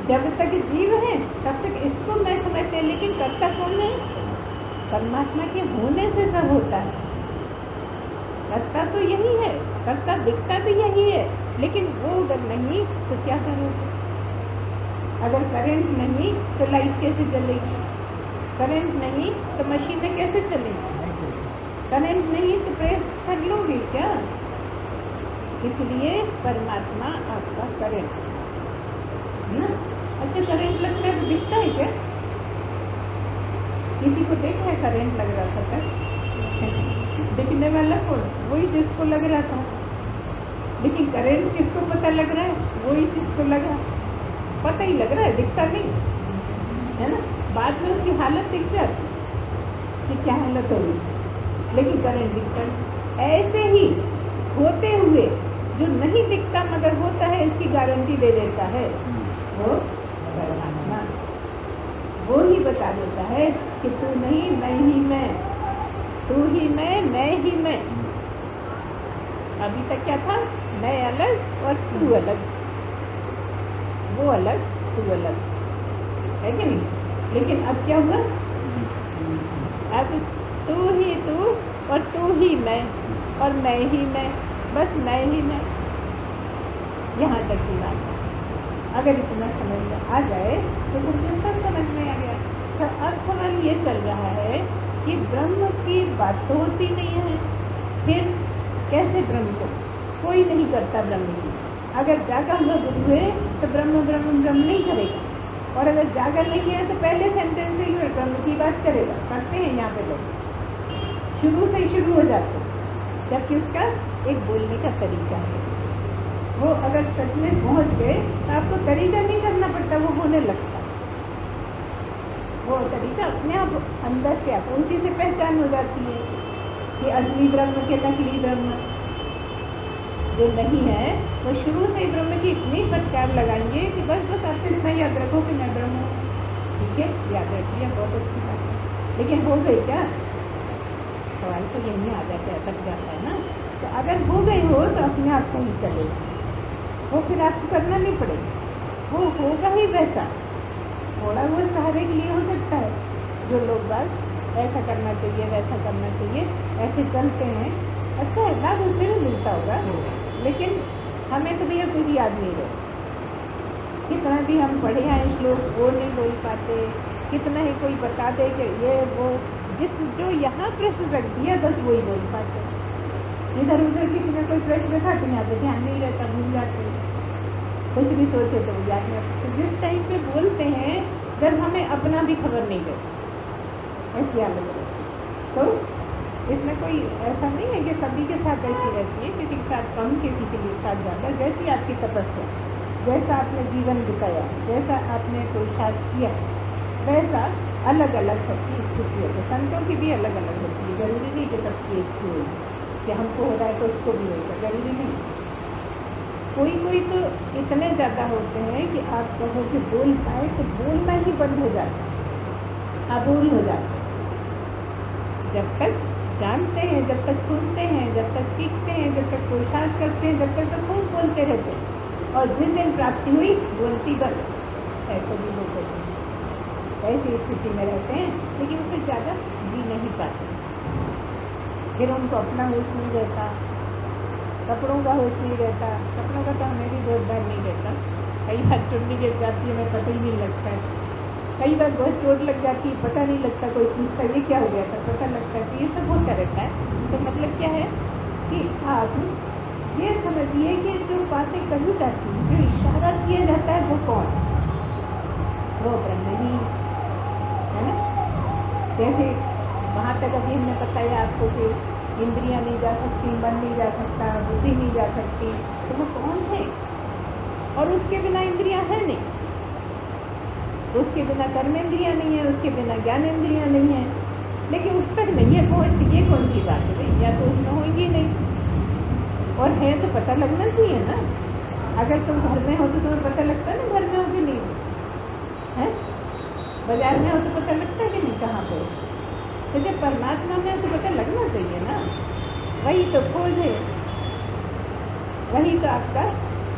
जब तक जीव है तब तक इसको मैं समझते हैं, लेकिन कर्ता कौन है? परमात्मा के होने से सब होता है। कर्ता तो यही है, कर्ता दिखता भी यही है, लेकिन वो अगर नहीं तो क्या करोगे? अगर करंट नहीं तो लाइट कैसे जलेगी? करंट नहीं तो मशीनें कैसे चलेंगी? करंट नहीं तो प्रेस कर लोगे क्या? इसलिए परमात्मा आपका करंट है ना। अच्छा करंट लगता है तो दिखता है क्या? किसी को देखा है करंट लग रहा था? दिखने वाला कौन? वही जिसको लग रहा था। लेकिन करंट किसको पता लग रहा है? वही जिसको लगा, पता ही लग रहा है, दिखता नहीं है ना। बाद में उसकी हालत दिख जाती कि क्या हालत होगी, लेकिन करंट दिखता है। ऐसे ही होते हुए जो नहीं दिखता मगर होता है, इसकी गारंटी दे देता है वो परमात्मा। वो ही बता देता है कि तू नहीं मैं ही मैं, तू ही मैं ही मैं। अभी तक क्या था? मैं अलग और तू अलग, वो अलग तू अलग, है कि नहीं? लेकिन अब क्या हुआ? अब तू ही तू और तू ही मैं और मैं ही मैं, बस मैं ही मैं। यहाँ तक की बात है। अगर इतना समझ में आ जाए तो मुझे सब समझ में आ गया। तो अब सवाल ये चल रहा है कि ब्रह्म की बात तो होती नहीं है, फिर कैसे ब्रह्म को कोई नहीं करता? ब्रह्म की अगर जागा हुआ गुरु है तो ब्रह्म ब्रह्म ब्रह्म नहीं करेगा, और अगर जागा नहीं है तो पहले सेंटेंस से ही ब्रह्म की बात करेगा। करते हैं यहाँ पे लोग, शुरू से ही शुरू हो जाते हैं, जबकि उसका एक बोलने का तरीका है। वो अगर सच में पहुँच गए तो आपको तरीका नहीं करना पड़ता, वो होने लगता। वो तरीका अपने आप अंदर से आप उसी से पहचान हो जाती है कि असली ब्रह्म के नकली ब्रह्म जो नहीं है। वो शुरू से ही ब्रह्म की इतनी फटकार लगाएंगे कि बस बस आपसे इतना याद रखो कि मैं ब्रह्म हूँ। ठीक है, याद रखिए, बहुत अच्छी बात है। लेकिन हो गई क्या? सवाल तो यही आ जाता है, अटक जाता है ना। तो अगर हो गई हो तो अपने आप को ही चलेगा, वो फिर आपको करना नहीं पड़ेगा, वो होगा ही वैसा। थोड़ा बहुत सहारे के लिए हो सकता है, जो लोग बस ऐसा करना चाहिए वैसा करना चाहिए ऐसे चलते हैं, अच्छा है, लाभ उससे भी मिलता होगा, लेकिन हमें तो भैया कुछ याद नहीं रहे। कितना भी हम पढ़े हैं श्लोक वो नहीं बोल पाते, कितना ही कोई बता दे कि ये वो, जो यहाँ प्रश्न रख दिया बस वही बोल पाते। इधर उधर किसी ने कोई प्रश्न रखा तो यहाँ पे ध्यान नहीं रहता, भूल जाते, कुछ भी सोचे तो याद नहीं। तो जिस टाइम पे बोलते हैं जब हमें अपना भी खबर नहीं रहती, ऐसी हालत रहती। तो इसमें कोई ऐसा नहीं है कि सभी के साथ ऐसी रहती है, किसी के साथ कम किसी के साथ ज़्यादा। जैसी आपकी तपस्या, जैसा आपने जीवन बिताया, जैसा आपने पुरुषार्थ किया, वैसा अलग अलग सबकी स्थिति होती है। संतों की भी अलग अलग होती है, जरूरी नहीं कि सबकी एक ही होगी कि हमको हो रहा है तो उसको भी होगा, जरूरी नहीं। कोई कोई तो इतने ज़्यादा होते हैं कि आप कहो कि बोल पाए तो बोलना ही बंद हो जाता है, अबोल हो जाता है। जब तक जानते हैं, जब तक सुनते हैं, जब तक सीखते हैं, जब तक पुरुषार्थ करते हैं, जब तक तो खूब बोलते रहते हैं। और जिस दिन प्राप्ति हुई बोलती बंद, ऐसे भी लोग होते हैं, ऐसी स्थिति में रहते हैं, लेकिन उससे ज़्यादा जी नहीं पाते। फिर उनको अपना होश नहीं रहता, कपड़ों का होश नहीं रहता। कपड़ों का तो हमें भी बहुत बार नहीं रहता, कई बार चुन्नी गिर जाती है, हमें पता ही नहीं लगता है। कई बार बहुत चोट लग जाती है, पता नहीं लगता, कोई पूछता ये क्या हो गया था, पता लगता है। तो ये सब होता रहता है। तो मतलब क्या है कि आप ये समझिए कि जो बातें कही जाती हैं, जो इशारा किया जाता है, वो कौन? वो ब्रह्म ही है ना। जैसे वहाँ तक अभी हमने बताया आपको कि इंद्रियां नहीं जा सकती, मन नहीं जा सकता, बुद्धि नहीं जा सकती, तो वो कौन है? और उसके बिना इंद्रियां है नहीं, उसके बिना कर्मेंद्रियां नहीं है, उसके बिना ज्ञानेंद्रियां नहीं है। लेकिन उस तक नहीं है पहुँच, ये कौन सी बात है? या तो उसमें होंगी नहीं, और है तो पता लगना चाहिए ना। अगर तुम घर में हो तो तुम्हें पता लगता है ना घर में हो कि नहीं है। बाजार में हो तो पता लगता है कि नहीं कहाँ पे। तो जब परमात्मा में हो तो पता लगना चाहिए ना। वही तो खोज है, वही तो आपका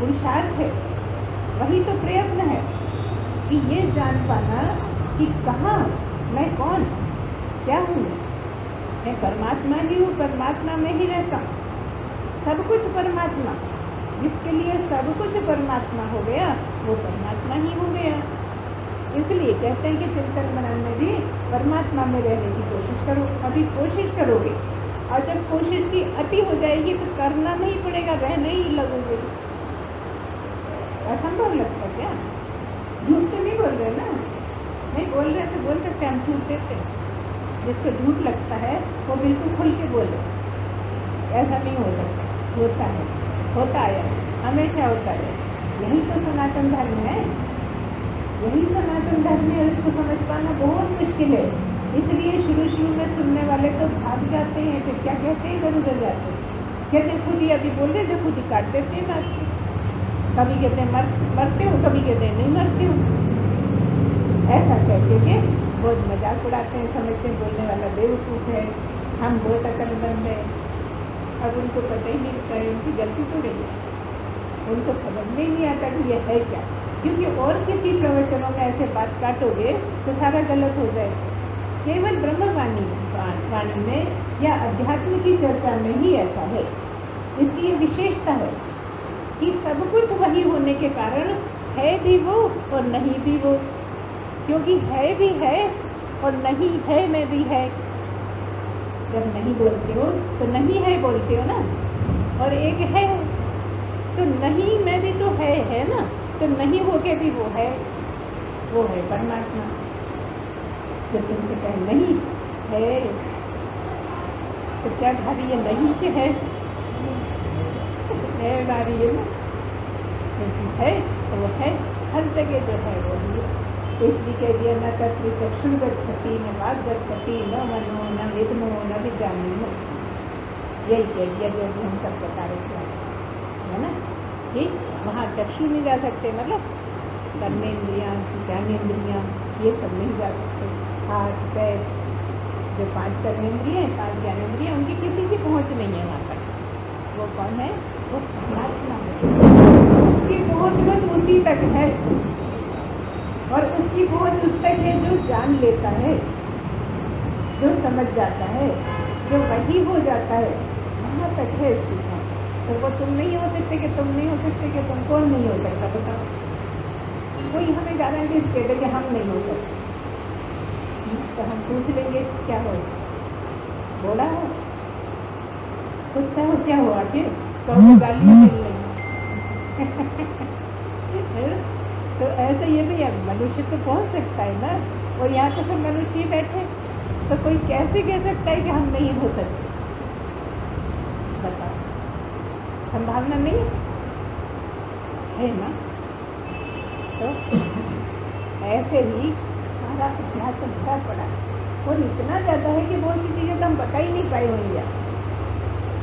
पुरुषार्थ है, वही तो प्रयत्न है कि ये जान पाना कि कहाँ मैं कौन क्या हूँ। मैं परमात्मा ही हूँ, परमात्मा में ही रहता हूँ, सब कुछ परमात्मा। जिसके लिए सब कुछ परमात्मा हो गया वो परमात्मा ही हो गया। इसलिए कहते हैं कि चिंतन मनन में भी परमात्मा में रहने की कोशिश करो। अभी कोशिश करोगे और जब कोशिश की अति हो जाएगी तो करना नहीं पड़ेगा, रहने ही लगोगे। असंभव लगता क्या? झूठ तो नहीं बोल रहे ना, नहीं बोल रहे तो बोल सकते, हम झूठ देते। जिसको झूठ लगता है वो बिल्कुल खुल के बोले, ऐसा नहीं हो सकता। होता है, होता आया, हमेशा होता है। यही तो सनातन धर्म है, यही सनातन धर्म है। इसको समझ पाना बहुत मुश्किल है। इसलिए शुरू में सुनने वाले तो भाग जाते हैं, फिर क्या कहते हैं, इधर उधर जाते हैं, कहते हैं खुद ही अभी बोल रहे थे, खुद ही काट देते हैं बात। कभी कहते हैं मरते हो, कभी कहते हैं नहीं मरते हो। ऐसा कहते के बहुत मजाक उड़ाते हैं, समझते हैं बोलने वाला बेवकूफ़ है, हम बहुत अकलमंद हैं। अब उनको पता ही नहीं लगता है उनकी गलती तो नहीं है, उनको समझ में ही नहीं आता कि ये है क्या। क्योंकि और किसी प्रवचनों में ऐसे बात काटोगे तो सारा गलत हो जाएगा। केवल ब्रह्मवाणी में या अध्यात्म की चर्चा में ही ऐसा है। इसकी ये विशेषता है कि सब कुछ वही होने के कारण है भी वो और नहीं भी वो। क्योंकि है भी है और नहीं है में भी है। जब नहीं बोलते हो तो नहीं है बोलते हो ना, और एक है तो नहीं में भी तो है ना। तो नहीं होके भी वो है परमात्मा। जब तुमसे कहे नहीं है तो क्या भारी ये नहीं के है भारी है ना, क्योंकि है तो वो है, हर जगह जो है वो भी। इसलिए कह दिया न कर्तृ चक्षु गच्छति न वाग गच्छति न मनो न विद्मो न विजानीमो। यही कह दिया जो भी हम सब बता रहे थे, है ना, कि वहाँ चक्षु नहीं जा सकते, मतलब कर्मेंद्रियाँ ज्ञानेंद्रियाँ ये सब नहीं जा सकते। हाथ पैर जो 5 कर्मेंद्रियाँ 5 ज्ञानेंद्रियाँ, उनकी किसी की पहुँच नहीं है वहाँ तक। वो कौन है? वो परमात्मा है। उसकी पहुँच बस उसी तक है, और उसकी पहुँच उस तक है जो जान लेता है, जो समझ जाता है, जो वही हो जाता है, वहाँ तक है उसकी पहुँच। तो वो तुम नहीं हो सकते कि तुम नहीं हो सकते कि तुम कौन नहीं हो सकता बताओ? कोई हमें गारंटी दे दे कि हम नहीं हो सकते, तो हम पूछ लेंगे क्या हो, बोला हो, कुत्ता हो, क्या हो आगे, तो वो गालियाँ मिल रही तो ऐसे ये भी है, मनुष्य तो पहुंच सकता है ना। और यहाँ तो फिर मनुष्य बैठे, तो कोई कैसे कह सकता है कि हम नहीं हो सकते? बताओ, संभावना नहीं है ना। तो ऐसे ही सारा अध्यात्म भरा पड़ा, और इतना ज़्यादा है कि बहुत सी चीज़ें तो हम बता ही नहीं पाए होंगे।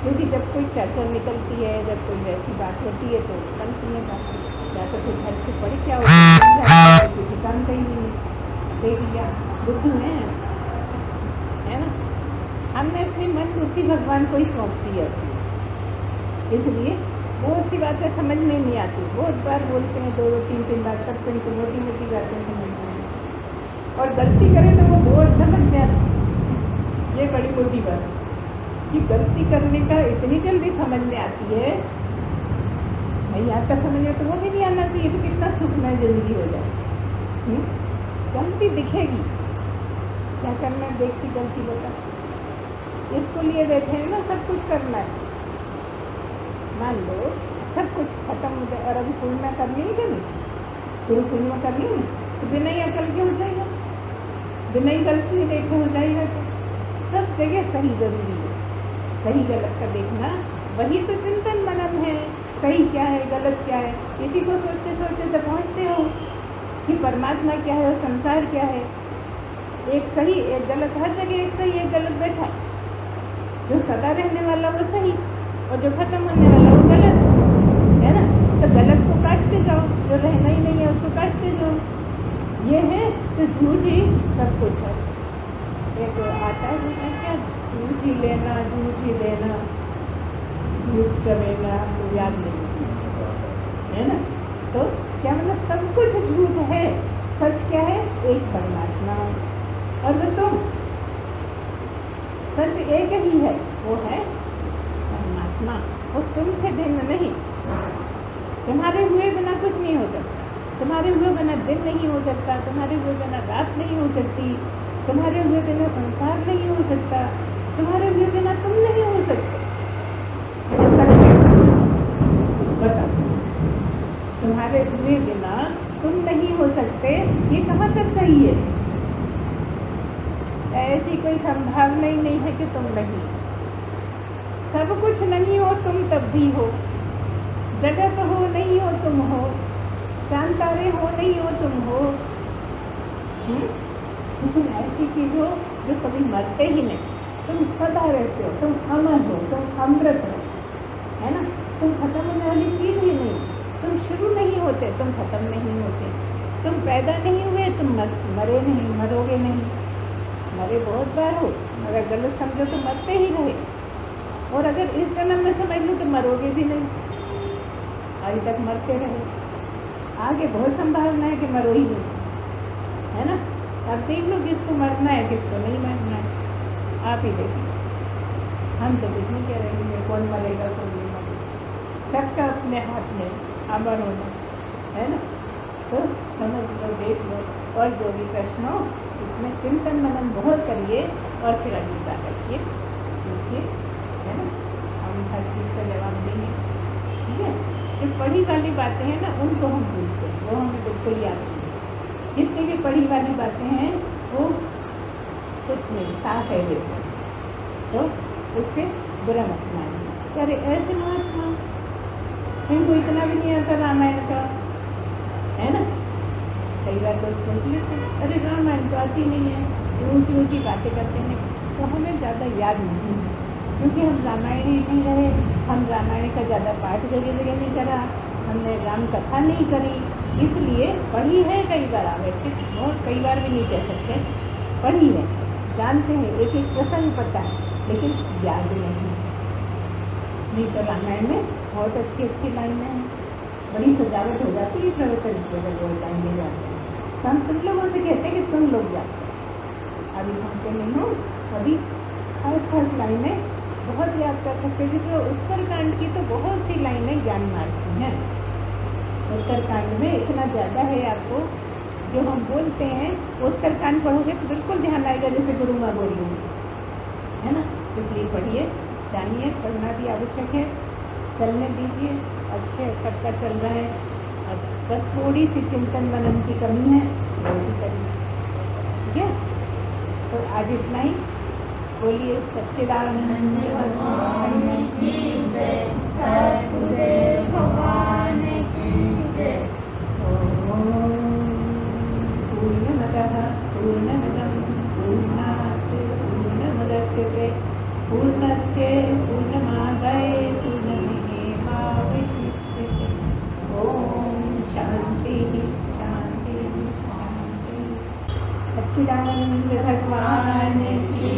क्योंकि जब कोई चर्चा निकलती है, जब कोई ऐसी बात होती है तो बनती है बात, या तो फिर घर से पढ़ क्या होता है, किसी काम का ही नहीं देख लिया, बुद्धू है ना। हमने अपनी मन बुद्धि भगवान को ही सौंप दी है, इसलिए बहुत सी बातें समझ में नहीं आती। बहुत बार बोलते हैं, 2-2 3-3 बार करते हैं, तो मोटी मोटी बातें समझ में आती, और गलती करें तो वो बहुत समझ में आती। ये बड़ी मोटी बात है कि गलती करने का इतनी जल्दी समझ में आती है, नहीं आता समझ में तो वो भी नहीं आना चाहिए, तो कितना सुखमय जिंदगी हो जाए। गलती दिखेगी, क्या करना है, देख की गलती बता। इसको लिए बैठे हैं ना, सब कुछ करना है। मान लो सब कुछ खत्म हो जाए और अभी पूर्णिमा करनी ही नहीं, पूरी पूर्णिमा करनी है तो बिना ही अकल के हो जाएगा, बिना ही गलती देखे हो जाएगा। तो सब जगह सही जरूरी है, सही गलत का देखना, वही तो चिंतन मनन है। सही क्या है, गलत क्या है, इसी को सोचते सोचते तो पहुँचते हो कि परमात्मा क्या है और संसार क्या है। एक सही एक गलत, हर जगह एक सही एक गलत बैठा है। जो सदा रहने वाला वो सही और जो खत्म होने वाला वो गलत है ना। तो गलत को काटते जाओ, जो रहना ही नहीं है उसको काटते जाओ। ये है तो झूठ ही सब कुछ है। एक आता है क्या, झूठ ही लेना, झूठ ही देना, झूठ चलेगा, तो याद नहीं है ना। तो क्या मतलब सब कुछ झूठ है, सच क्या है, एक परमात्मा। और वो तुम, सच एक ही है, वो है परमात्मा, वो तुमसे भिन्न नहीं। तुम्हारे हुए बिना कुछ नहीं हो सकता, तुम्हारे हुए बिना दिन नहीं हो सकता, तुम्हारे हुए बिना रात नहीं हो सकती, तुम्हारे हुए बिना संसार नहीं हो सकता, तुम्हारे हुए बिना तुम नहीं हो सकते। बता, तुम्हारे हुए बिना तुम नहीं हो सकते, ये कहाँ तक सही है। ऐसी कोई संभावना ही नहीं है कि तुम नहीं। सब कुछ नहीं हो तुम तब भी हो, जगत हो नहीं हो तुम हो, चांद तारे हो नहीं हो तुम हो। लेकिन ऐसी चीज हो जो कभी मरते ही नहीं, तुम सदा रहते हो, तुम अमर हो, तुम अमृत हो, है ना। तुम खत्म होने वाली चीज ही नहीं, तुम शुरू नहीं होते, तुम खत्म नहीं होते, तुम पैदा नहीं हुए, तुम मरे नहीं, मरोगे नहीं। मरे बहुत बार हो, अगर गलत समझो तो मरते ही रहे, और अगर इस जन्म में समझ लो तो मरोगे भी नहीं, अभी तक मरते रहे। आगे बहुत संभावना है कि मरो ही नहीं, है ना। अब देख लो किसको मरना है किसको नहीं मरना है, आप ही देखिए। हम तो कुछ नहीं कह रहे हैं कौन मरेगा कौन नहीं मरेगा, सबका अपने हाथ में अमर होना, है ना। तो समझ लो, देख लो, और जो भी प्रश्न हो इसमें चिंतन मनन बहुत करिए और फिर अगली रखिए, पूछिए, है ना। हम हर चीज़ का जवाब देंगे, ठीक है। जो पढ़ी वाली बातें हैं ना उनको हम पूछते हैं, वो हमें बिल्कुल याद नहीं। जितनी भी पढ़ी वाली बातें हैं वो कुछ नहीं, साफ है बिल्कुल, तो उससे बुरा मत मानिए। अरे ऐसे महात्मा इनको इतना भी नहीं आता रामायण का, है ना। कई बार लोग सोच लेते हैं अरे रामायण तो आती नहीं है, ऊँची ऊँची बातें करते हैं, तो हमें ज़्यादा याद नहीं है, क्योंकि हम रामायण ही नहीं रहे, हम रामायण का ज़्यादा पाठ जगह जगह नहीं करा, हमने राम कथा नहीं करी, इसलिए पढ़ी है कई बार आवश्यक, बहुत कई बार भी नहीं कह सकते, पढ़ी है, जानते हैं, एक एक प्रसंग पता है, लेकिन याद नहीं तो रामायण में बहुत अच्छी अच्छी लाइनें हैं, बड़ी सजावट हो जाती है प्रवचन की अगर वो लाइनें जाते हैं। तो हम तुम लोगों से कहते हैं कि तुम लोग जाते हैं, अभी हमसे नहीं हो, अभी खास लाइनें बहुत याद कर सकते हैं। जिसमें उत्तरकांड की तो बहुत सी लाइनें ज्ञान मारती हैं, उत्तरकांड में इतना ज़्यादा है आपको, जो हम बोलते हैं उत्तरकांड पढ़ोगे तो बिल्कुल ध्यान आएगा जैसे गुरु माँ बोल रही है ना। इसलिए पढ़िए, जानिए, पढ़ना भी आवश्यक है, चलने दीजिए, अच्छे सबका चल रहा है, अब बस थोड़ी सी चिंतन मनन की कमी है, वो भी करिए, ठीक है। तो आज इतना ही, बोलिए सच्चिदानंद भगवान की जय, सद्गुरुदेव भगवान की जय। पूर्णमदः पूर्णमिदं पूर्णात् पूर्णमुदच्यते पूर्णस्य पूर्णमादाय पूर्णमेवावशिष्यते। ओम शांति शांति शांति। सच्चिदानंद भगवान की